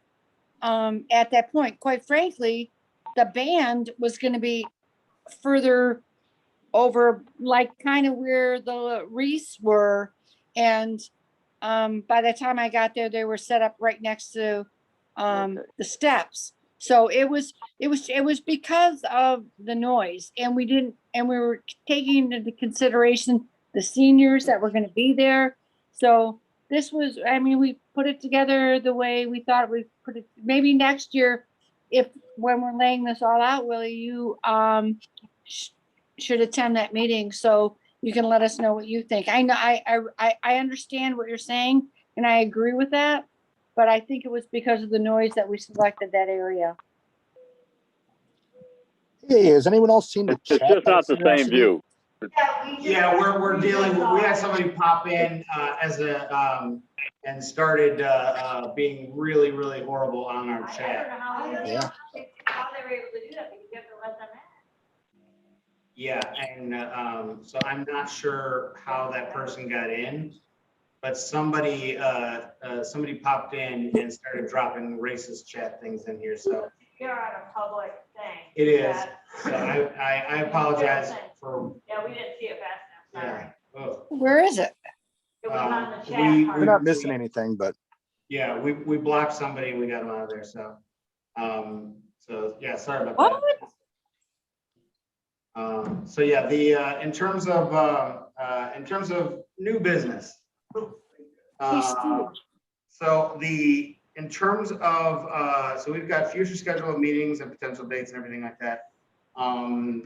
at that point. Quite frankly, the band was going to be further over, like kind of where the wreaths were. And by the time I got there, they were set up right next to the steps. So it was because of the noise, and we were taking into consideration the seniors that were going to be there. So this was, I mean, we put it together the way we thought we put it. Maybe next year, when we're laying this all out, Willie, you should attend that meeting so you can let us know what you think. I know I understand what you're saying, and I agree with that, but I think it was because of the noise that we selected that area. Hey, has anyone else seen the It's chat? just not the same view. Yeah, we're dealing. We had somebody pop in as a and started being really, really horrible on our I don't chat. know how they Yeah. how they were able to do that, because you have to let them in. Yeah, and so I'm not sure how that person got in, but somebody popped in and started dropping racist chat things in here. So You're on a public thing. it is. That- So I apologize for. Yeah, we didn't see it fast enough, sorry. Yeah. Ugh. Where is it? It was on the we- chat part. We're not missing anything, but Yeah, we blocked somebody and we got them out of there. So yeah, sorry about What? that. So yeah, in terms of new business. So in terms of, so we've got future schedule of meetings and potential dates and everything like that.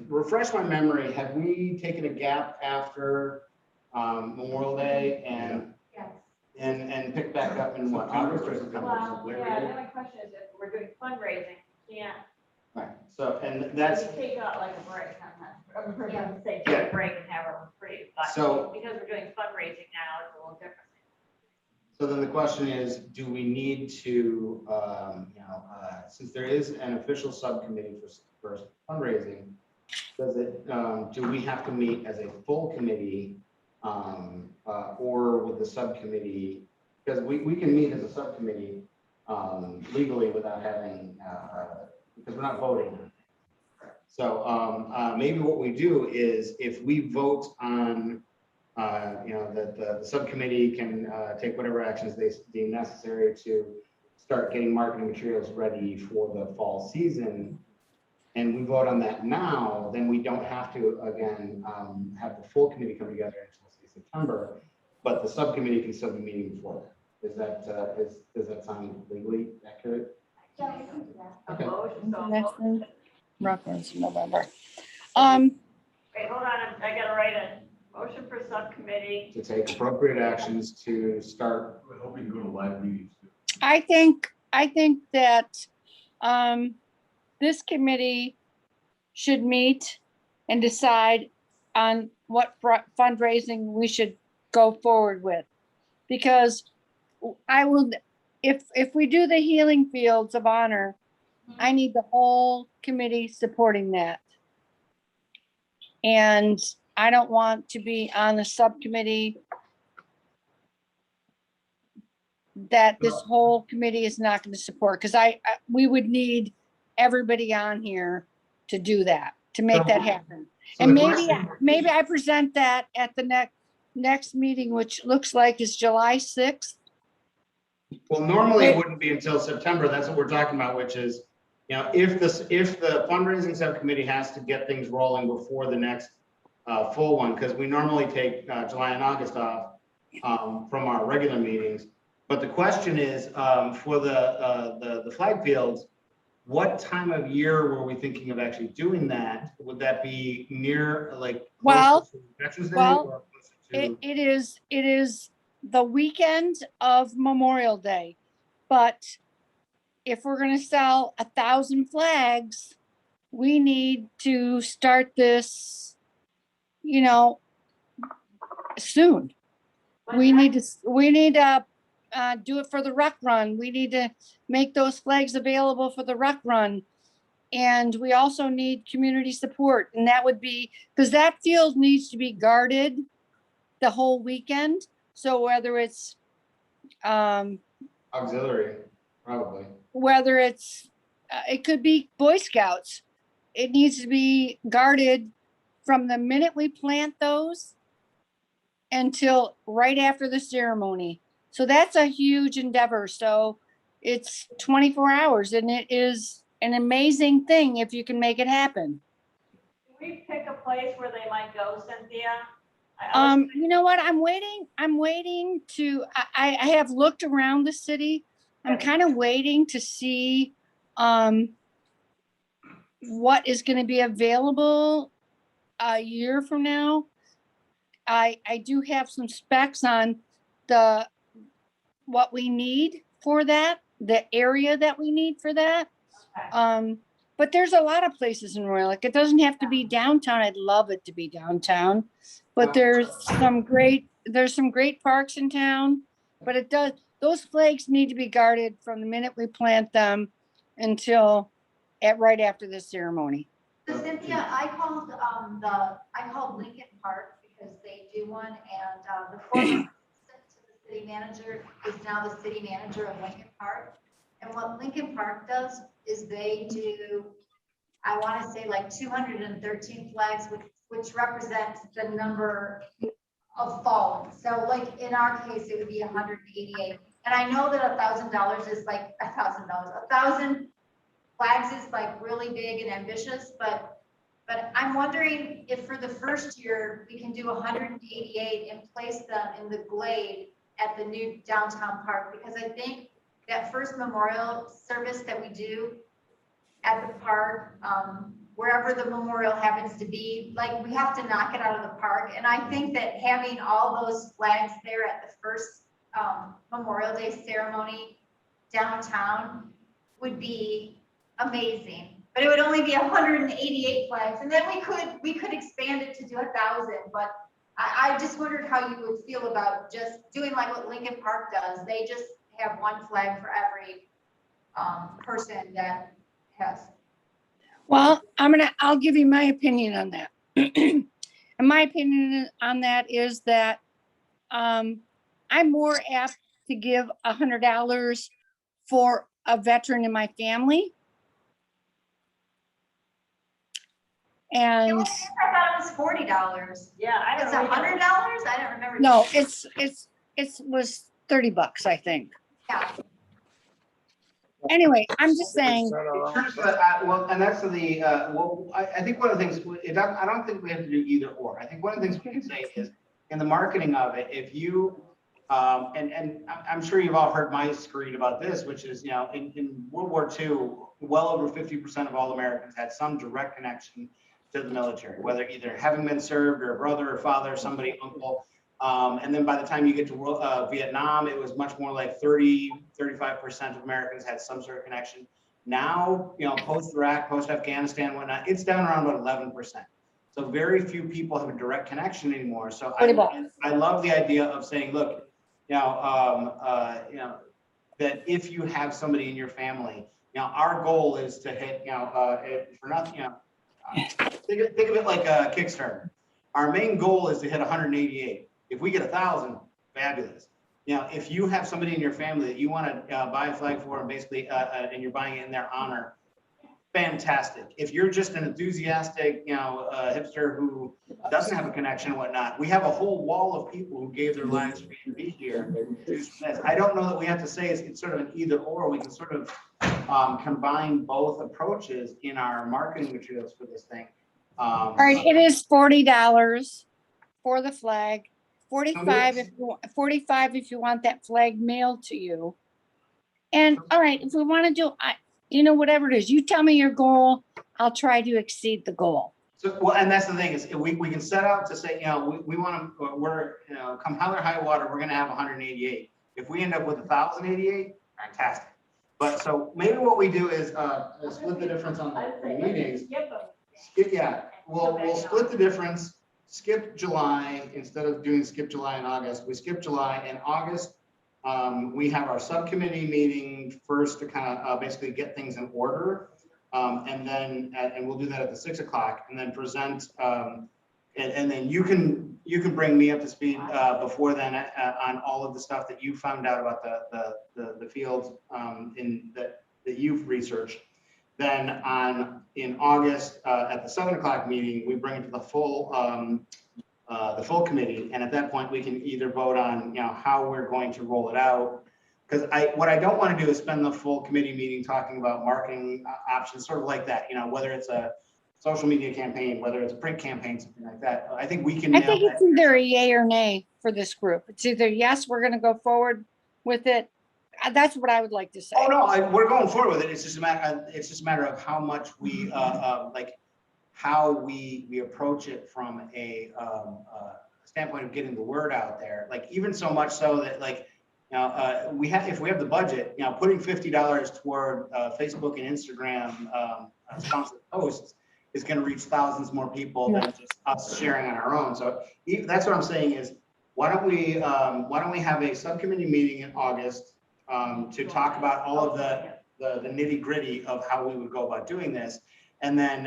Refresh my memory, have we taken a gap after Memorial Day and Yes. picked back up in what, August or September? Well, yeah, then my question is, if we're doing fundraising, yeah, Right, so, and we that's, take out like a break on that. We're Yeah. gonna say Yeah. take a break and have a break, but So- because we're doing fundraising now, it's a little different. so then the question is, do we need to, since there is an official subcommittee for fundraising, do we have to meet as a full committee, or with the subcommittee? because we can meet as a subcommittee, legally without having, because we're not voting. So, maybe what we do is if we vote on, that the subcommittee can, take whatever actions they deem necessary to start getting marketing materials ready for the fall season, and we vote on that now, then we don't have to, again, have the full committee come together until say September, but the subcommittee can still be meeting before that. Is that, does that sound legally accurate? Yeah, we can do that. Okay. Next one, reference November. Wait, hold on, I gotta write it. Motion for subcommittee. To take appropriate actions to start. I hope you can go to live meetings too. I think that, this committee should meet and decide on what fundraising we should go forward with. Because I will, if we do the Healing Fields of Honor, I need the whole committee supporting that. And I don't want to be on the subcommittee that this whole committee is not going to support, because we would need everybody on here to do that, to make that happen. So And the question- maybe I present that at the next meeting, which looks like is July 6th. Well, normally it wouldn't be until September. That's what we're talking about, which is, if the fundraising subcommittee has to get things rolling before the next full one, because we normally take July and August off from our regular meetings. But the question is, for the flag fields, what time of year were we thinking of actually doing that? Would that be near, like, Well, closer to Veterans Day well, or closer to- It is the weekend of Memorial Day, but if we're gonna sell 1,000 flags, we need to start this, soon. We need to do it for the ruck run. We need to make those flags available for the ruck run. And we also need community support, and that would be, because that field needs to be guarded the whole weekend. So whether it's, Auxiliary, probably. it could be Boy Scouts. It needs to be guarded from the minute we plant those until right after the ceremony. So that's a huge endeavor. So it's 24 hours, and it is an amazing thing if you can make it happen. Can we pick a place where they might go, Cynthia? You know what? I'm waiting to, I have looked around the city. I'm kind of waiting to see, what is going to be available a year from now. I do have some specs on what we need for that, the area that we need for that. But there's a lot of places in Royal Oak. It doesn't have to be downtown. I'd love it to be downtown, but there's some great parks in town. But those flags need to be guarded from the minute we plant them until right after the ceremony. So Cynthia, I called Lincoln Park because they do one, and the former assistant to the city manager is now the city manager of Lincoln Park. And what Lincoln Park does is they do, I want to say like 213 flags, which represents the number of fallen. So like in our case, it would be 188. And I know that $1,000 is like $1,000. 1,000 flags is like really big and ambitious, but I'm wondering if for the first year, we can do 188 and place them in the glade at the new downtown park, because I think that first memorial service that we do at the park, wherever the memorial happens to be, like, we have to knock it out of the park. And I think that having all those flags there at the first Memorial Day ceremony downtown would be amazing. But it would only be 188 flags, and then we could expand it to do 1,000. But I just wondered how you would feel about just doing like what Lincoln Park does. They just have one flag for every person that has. Well, I'll give you my opinion on that. And my opinion on that is that I'm more apt to give $100 for a veteran in my family. And I thought it was $40. Yeah, I It's don't know. $100? I don't remember. no, it was $30, I think. Yeah. Anyway, I'm just saying, In terms of, well, and that's the, well, I think one of the things, I don't think we have to do either or. I think one of the things we can say is, in the marketing of it, if you, and I'm sure you've all heard my screed about this, which is, you know, in World War II, well over 50% of all Americans had some direct connection to the military, whether either having been served or a brother or father, somebody, uncle. And then by the time you get to Vietnam, it was much more like 35% of Americans had some sort of connection. Now, you know, post-Iraq, post-Afghanistan, whatnot, it's down around about 11%. So very few people have a direct connection anymore. So I love the idea of saying, look, you know, that if you have somebody in your family, you know, our goal is to hit, you know, for nothing, you know, think of it like a Kickstarter. Our main goal is to hit 188. If we get 1,000, fabulous. You know, if you have somebody in your family that you want to buy a flag for, and basically, and you're buying it in their honor, fantastic. If you're just an enthusiastic, you know, hipster who doesn't have a connection and whatnot, we have a whole wall of people who gave their lives for you to be here. I don't know that we have to say it's sort of an either or. We can sort of combine both approaches in our marketing materials for this thing. all right, it is $40 for the flag, 45 if you want that flag mailed to you. And all right, if we want to do, you know, whatever it is, you tell me your goal, I'll try to exceed the goal. So, well, and that's the thing is we can set out to say, you know, we want to, we're, you know, come hell or high water, we're going to have 188. If we end up with 1,088, fantastic. But so maybe what we do is split the difference on the meetings. Yeah, we'll split the difference, skip July, instead of doing skip July and August, we skip July. In August, we have our subcommittee meeting first to kind of basically get things in order. And then, and we'll do that at the 6 o'clock and then present, and then you can bring me up to speed before then on all of the stuff that you found out about the fields that you've researched. Then in August at the 7 o'clock meeting, we bring it to the full committee, and at that point we can either vote on, you know, how we're going to roll it out. Because what I don't want to do is spend the full committee meeting talking about marketing options, sort of like that, you know, whether it's a social media campaign, whether it's a print campaign, something like that. I think we can. I think it's either a yay or nay for this group. It's either yes, we're going to go forward with it. That's what I would like to say. Oh no, we're going forward with it. It's just a matter of how much we like how we approach it from a standpoint of getting the word out there. Like even so much so that like. Now, if we have the budget, you know, putting $50 toward Facebook and Instagram sponsored posts is going to reach thousands more people than just us sharing on our own. So that's what I'm saying is, why don't we have a subcommittee meeting in August to talk about all of the nitty gritty of how we would go about doing this, and then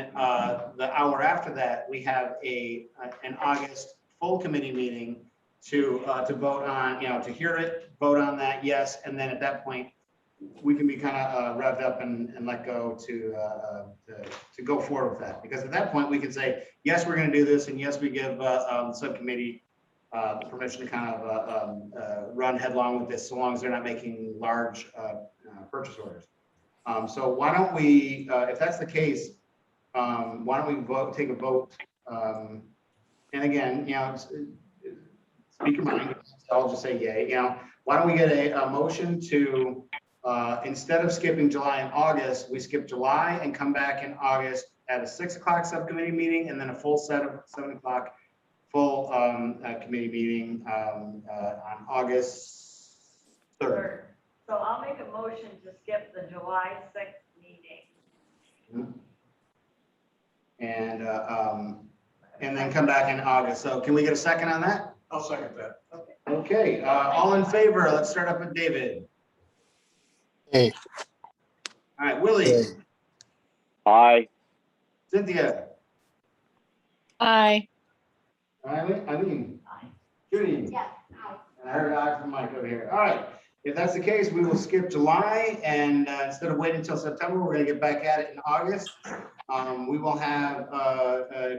the hour after that we have an August full committee meeting to vote on, you know, to hear it, vote on that, yes, and then at that point, we can be kind of revved up and let go to go forward with that. Because at that point, we can say, yes, we're going to do this, and yes, we give the subcommittee the permission to kind of run headlong with this, so long as they're not making large purchase orders. So why don't we, if that's the case, why don't we take a vote? And again, you know, speak your mind. I'll just say yay. You know, why don't we get a motion to instead of skipping July and August, we skip July and come back in August at a 6 o'clock subcommittee meeting, and then a full set of 7 o'clock full committee meeting on August 3rd. So I'll make a motion to skip the July 6th meeting. And then come back in August. So can we get a second on that? I'll second that. Okay, all in favor? Let's start up with David. Hey. All right, Willie. Hey. Aye. Cynthia. Aye. Eileen. Judy. Yes. And I heard aye from Mike over here. All right. If that's the case, we will skip July and instead of waiting until September, we're gonna get back at it in August. We will have,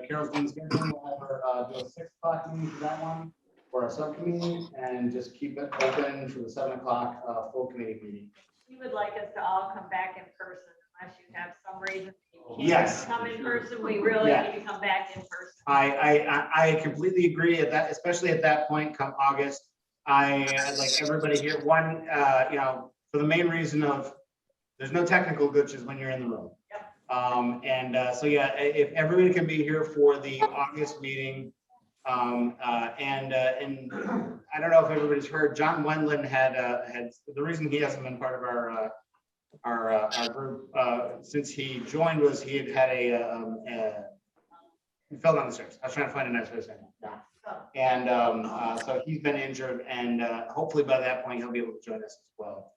Carol's doing scheduling, we'll have her do a 6 o'clock meeting for that one, for our subcommittee, and just keep it open for the 7 o'clock full committee meeting. You would like us to all come back in person unless you have some reason you can't Yes. come in person. We really Yeah. need to come back in person. I completely agree at that, especially at that point come August. I like everybody here, one, for the main reason of, there's no technical glitches when you're in the room. Yep. So yeah, if everybody can be here for the August meeting. And I don't know if everybody's heard, John Wendland had the reason he hasn't been part of our group since he joined was he had he fell down the stairs. I was trying to find a nice way to say it. And so he's been injured, and hopefully by that point he'll be able to join us as well.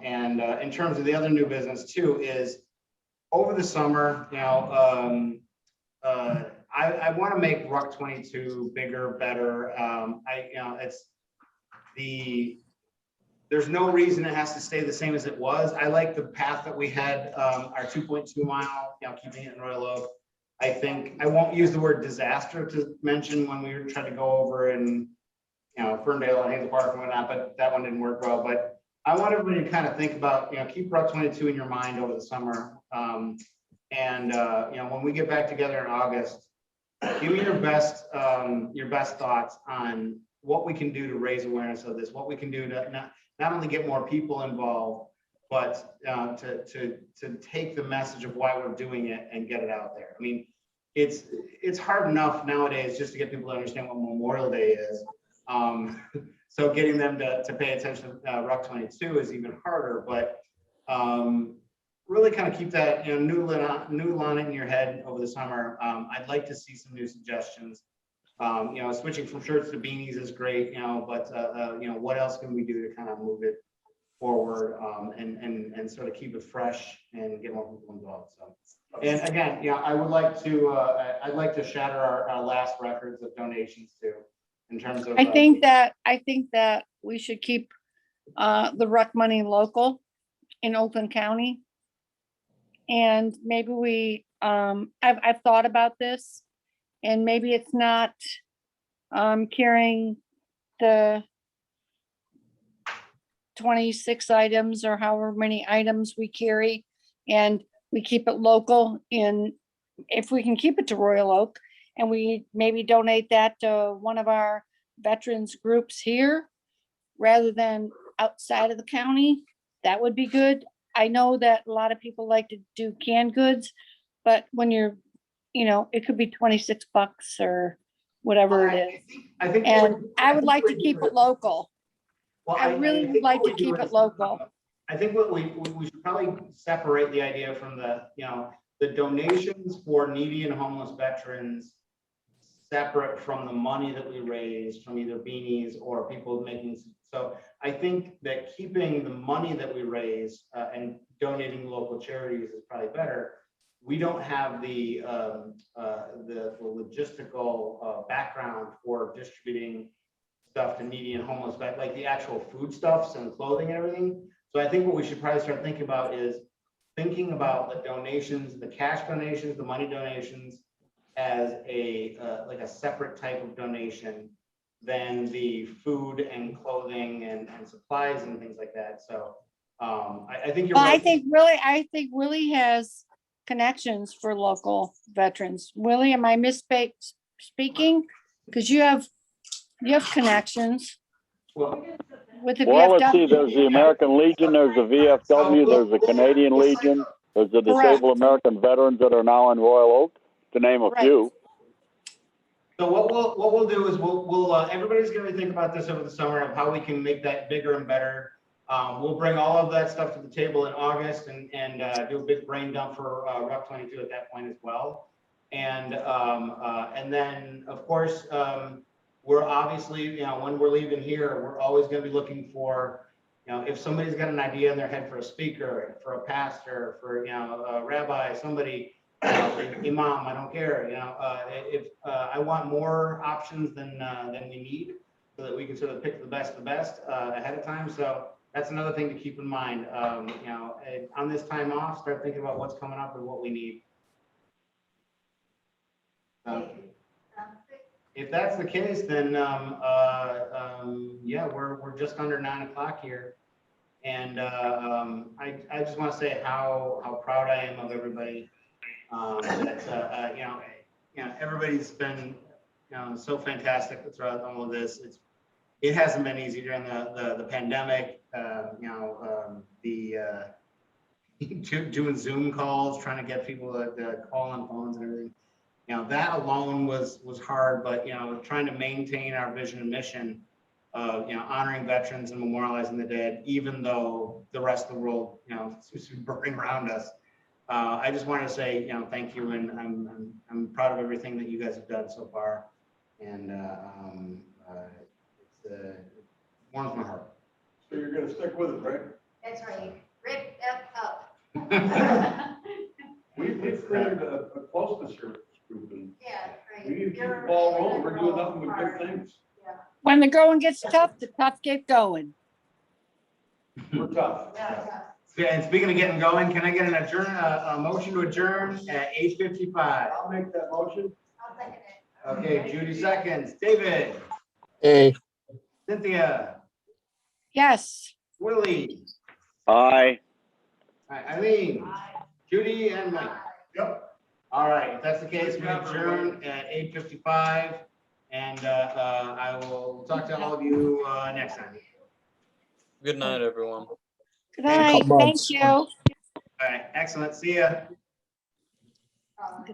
In terms of the other new business too, is over the summer, I want to make WROK 22 bigger, better. There's no reason it has to stay the same as it was. I like the path that we had, our 2.2 mile, keeping it in Royal Oak. I think I won't use the word disaster to mention when we were trying to go over in, Ferndale and Hazel Park and whatnot, but that one didn't work well. But I want everybody to kind of think about, keep WROK 22 in your mind over the summer. When we get back together in August, give me your best thoughts on what we can do to raise awareness of this, what we can do to not only get more people involved, but to take the message of why we're doing it and get it out there. I mean, it's hard enough nowadays just to get people to understand what Memorial Day is. So getting them to pay attention to WROK 22 is even harder, but really kind of keep that new line in your head over the summer. I'd like to see some new suggestions. Switching from shirts to beanies is great, but what else can we do to kind of move it forward and sort of keep it fresh and get more people involved. So, and again, I would like to I'd like to shatter our last records of donations too, in terms of. I think that we should keep the WROK money local in Oakland County. And maybe we, I've thought about this, and maybe it's not carrying the 26 items or however many items we carry, and we keep it local if we can keep it to Royal Oak, and we maybe donate that to one of our veterans groups here rather than outside of the county, that would be good. I know that a lot of people like to do canned goods, but when you're, it could be 26 bucks or whatever it is. I think. And I would like to keep it local. Well, I really would like to keep it local. I think what we should probably separate the idea from the donations for needy and homeless veterans separate from the money that we raise from either beanies or people making. So I think that keeping the money that we raise and donating local charities is probably better. We don't have the logistical background for distributing stuff to needy and homeless, but like the actual foodstuffs and clothing and everything. So I think what we should probably start thinking about is thinking about the donations, the cash donations, the money donations as like a separate type of donation than the food and clothing and supplies and things like that. So I think you're Well, right. I think Willie has connections for local veterans. Willie, am I speaking? Because you have connections Well, with the Well, let's see, VFW. there's the American Legion, there's the VFW, there's the Canadian Legion, there's the Correct. Disabled American Veterans that are now in Royal Oak, to name a Right. few. So what we'll do is we'll everybody's going to think about this over the summer of how we can make that bigger and better. We'll bring all of that stuff to the table in August and do a big brain dump for WROK 22 at that point as well. And then of course we're obviously when we're leaving here, we're always going to be looking for if somebody's got an idea in their head for a speaker, for a pastor, for a rabbi, somebody. Imam, I don't care. If I want more options than we need, so that we can sort of pick the best ahead of time. So that's another thing to keep in mind. You know, on this time off, start thinking about what's coming up and what we need. If that's the case, then yeah, we're just under 9 o'clock here. And I just want to say how proud I am of everybody. That you know, everybody's been so fantastic throughout all of this. It hasn't been easy during the pandemic. Doing Zoom calls, trying to get people to call on phones and everything. You know, that alone was hard, but trying to maintain our vision and mission of honoring veterans and memorializing the dead, even though the rest of the world seems to be burning around us. I just wanted to say thank you, and I'm proud of everything that you guys have done so far, and it warms my heart. So you're gonna stick with it, right? That's right. Rip that up. We've created a closeness here with this group, and Yeah, we right. need to keep the ball rolling. We're doing nothing but good things. When the going gets tough, the tough get going. We're tough. Yeah. And speaking of getting going, can I get a motion to adjourn at 8:55? I'll make that motion. I'll second it. Okay, Judy seconds. David, Hey, Cynthia, Yes. Willie, Aye. Eileen, Judy, and Mike. Yep. All right, if that's the case, we adjourn at 8:55, and I will talk to all of you next time. Good night, everyone. Good night. Thank months. you. All right, excellent. See ya.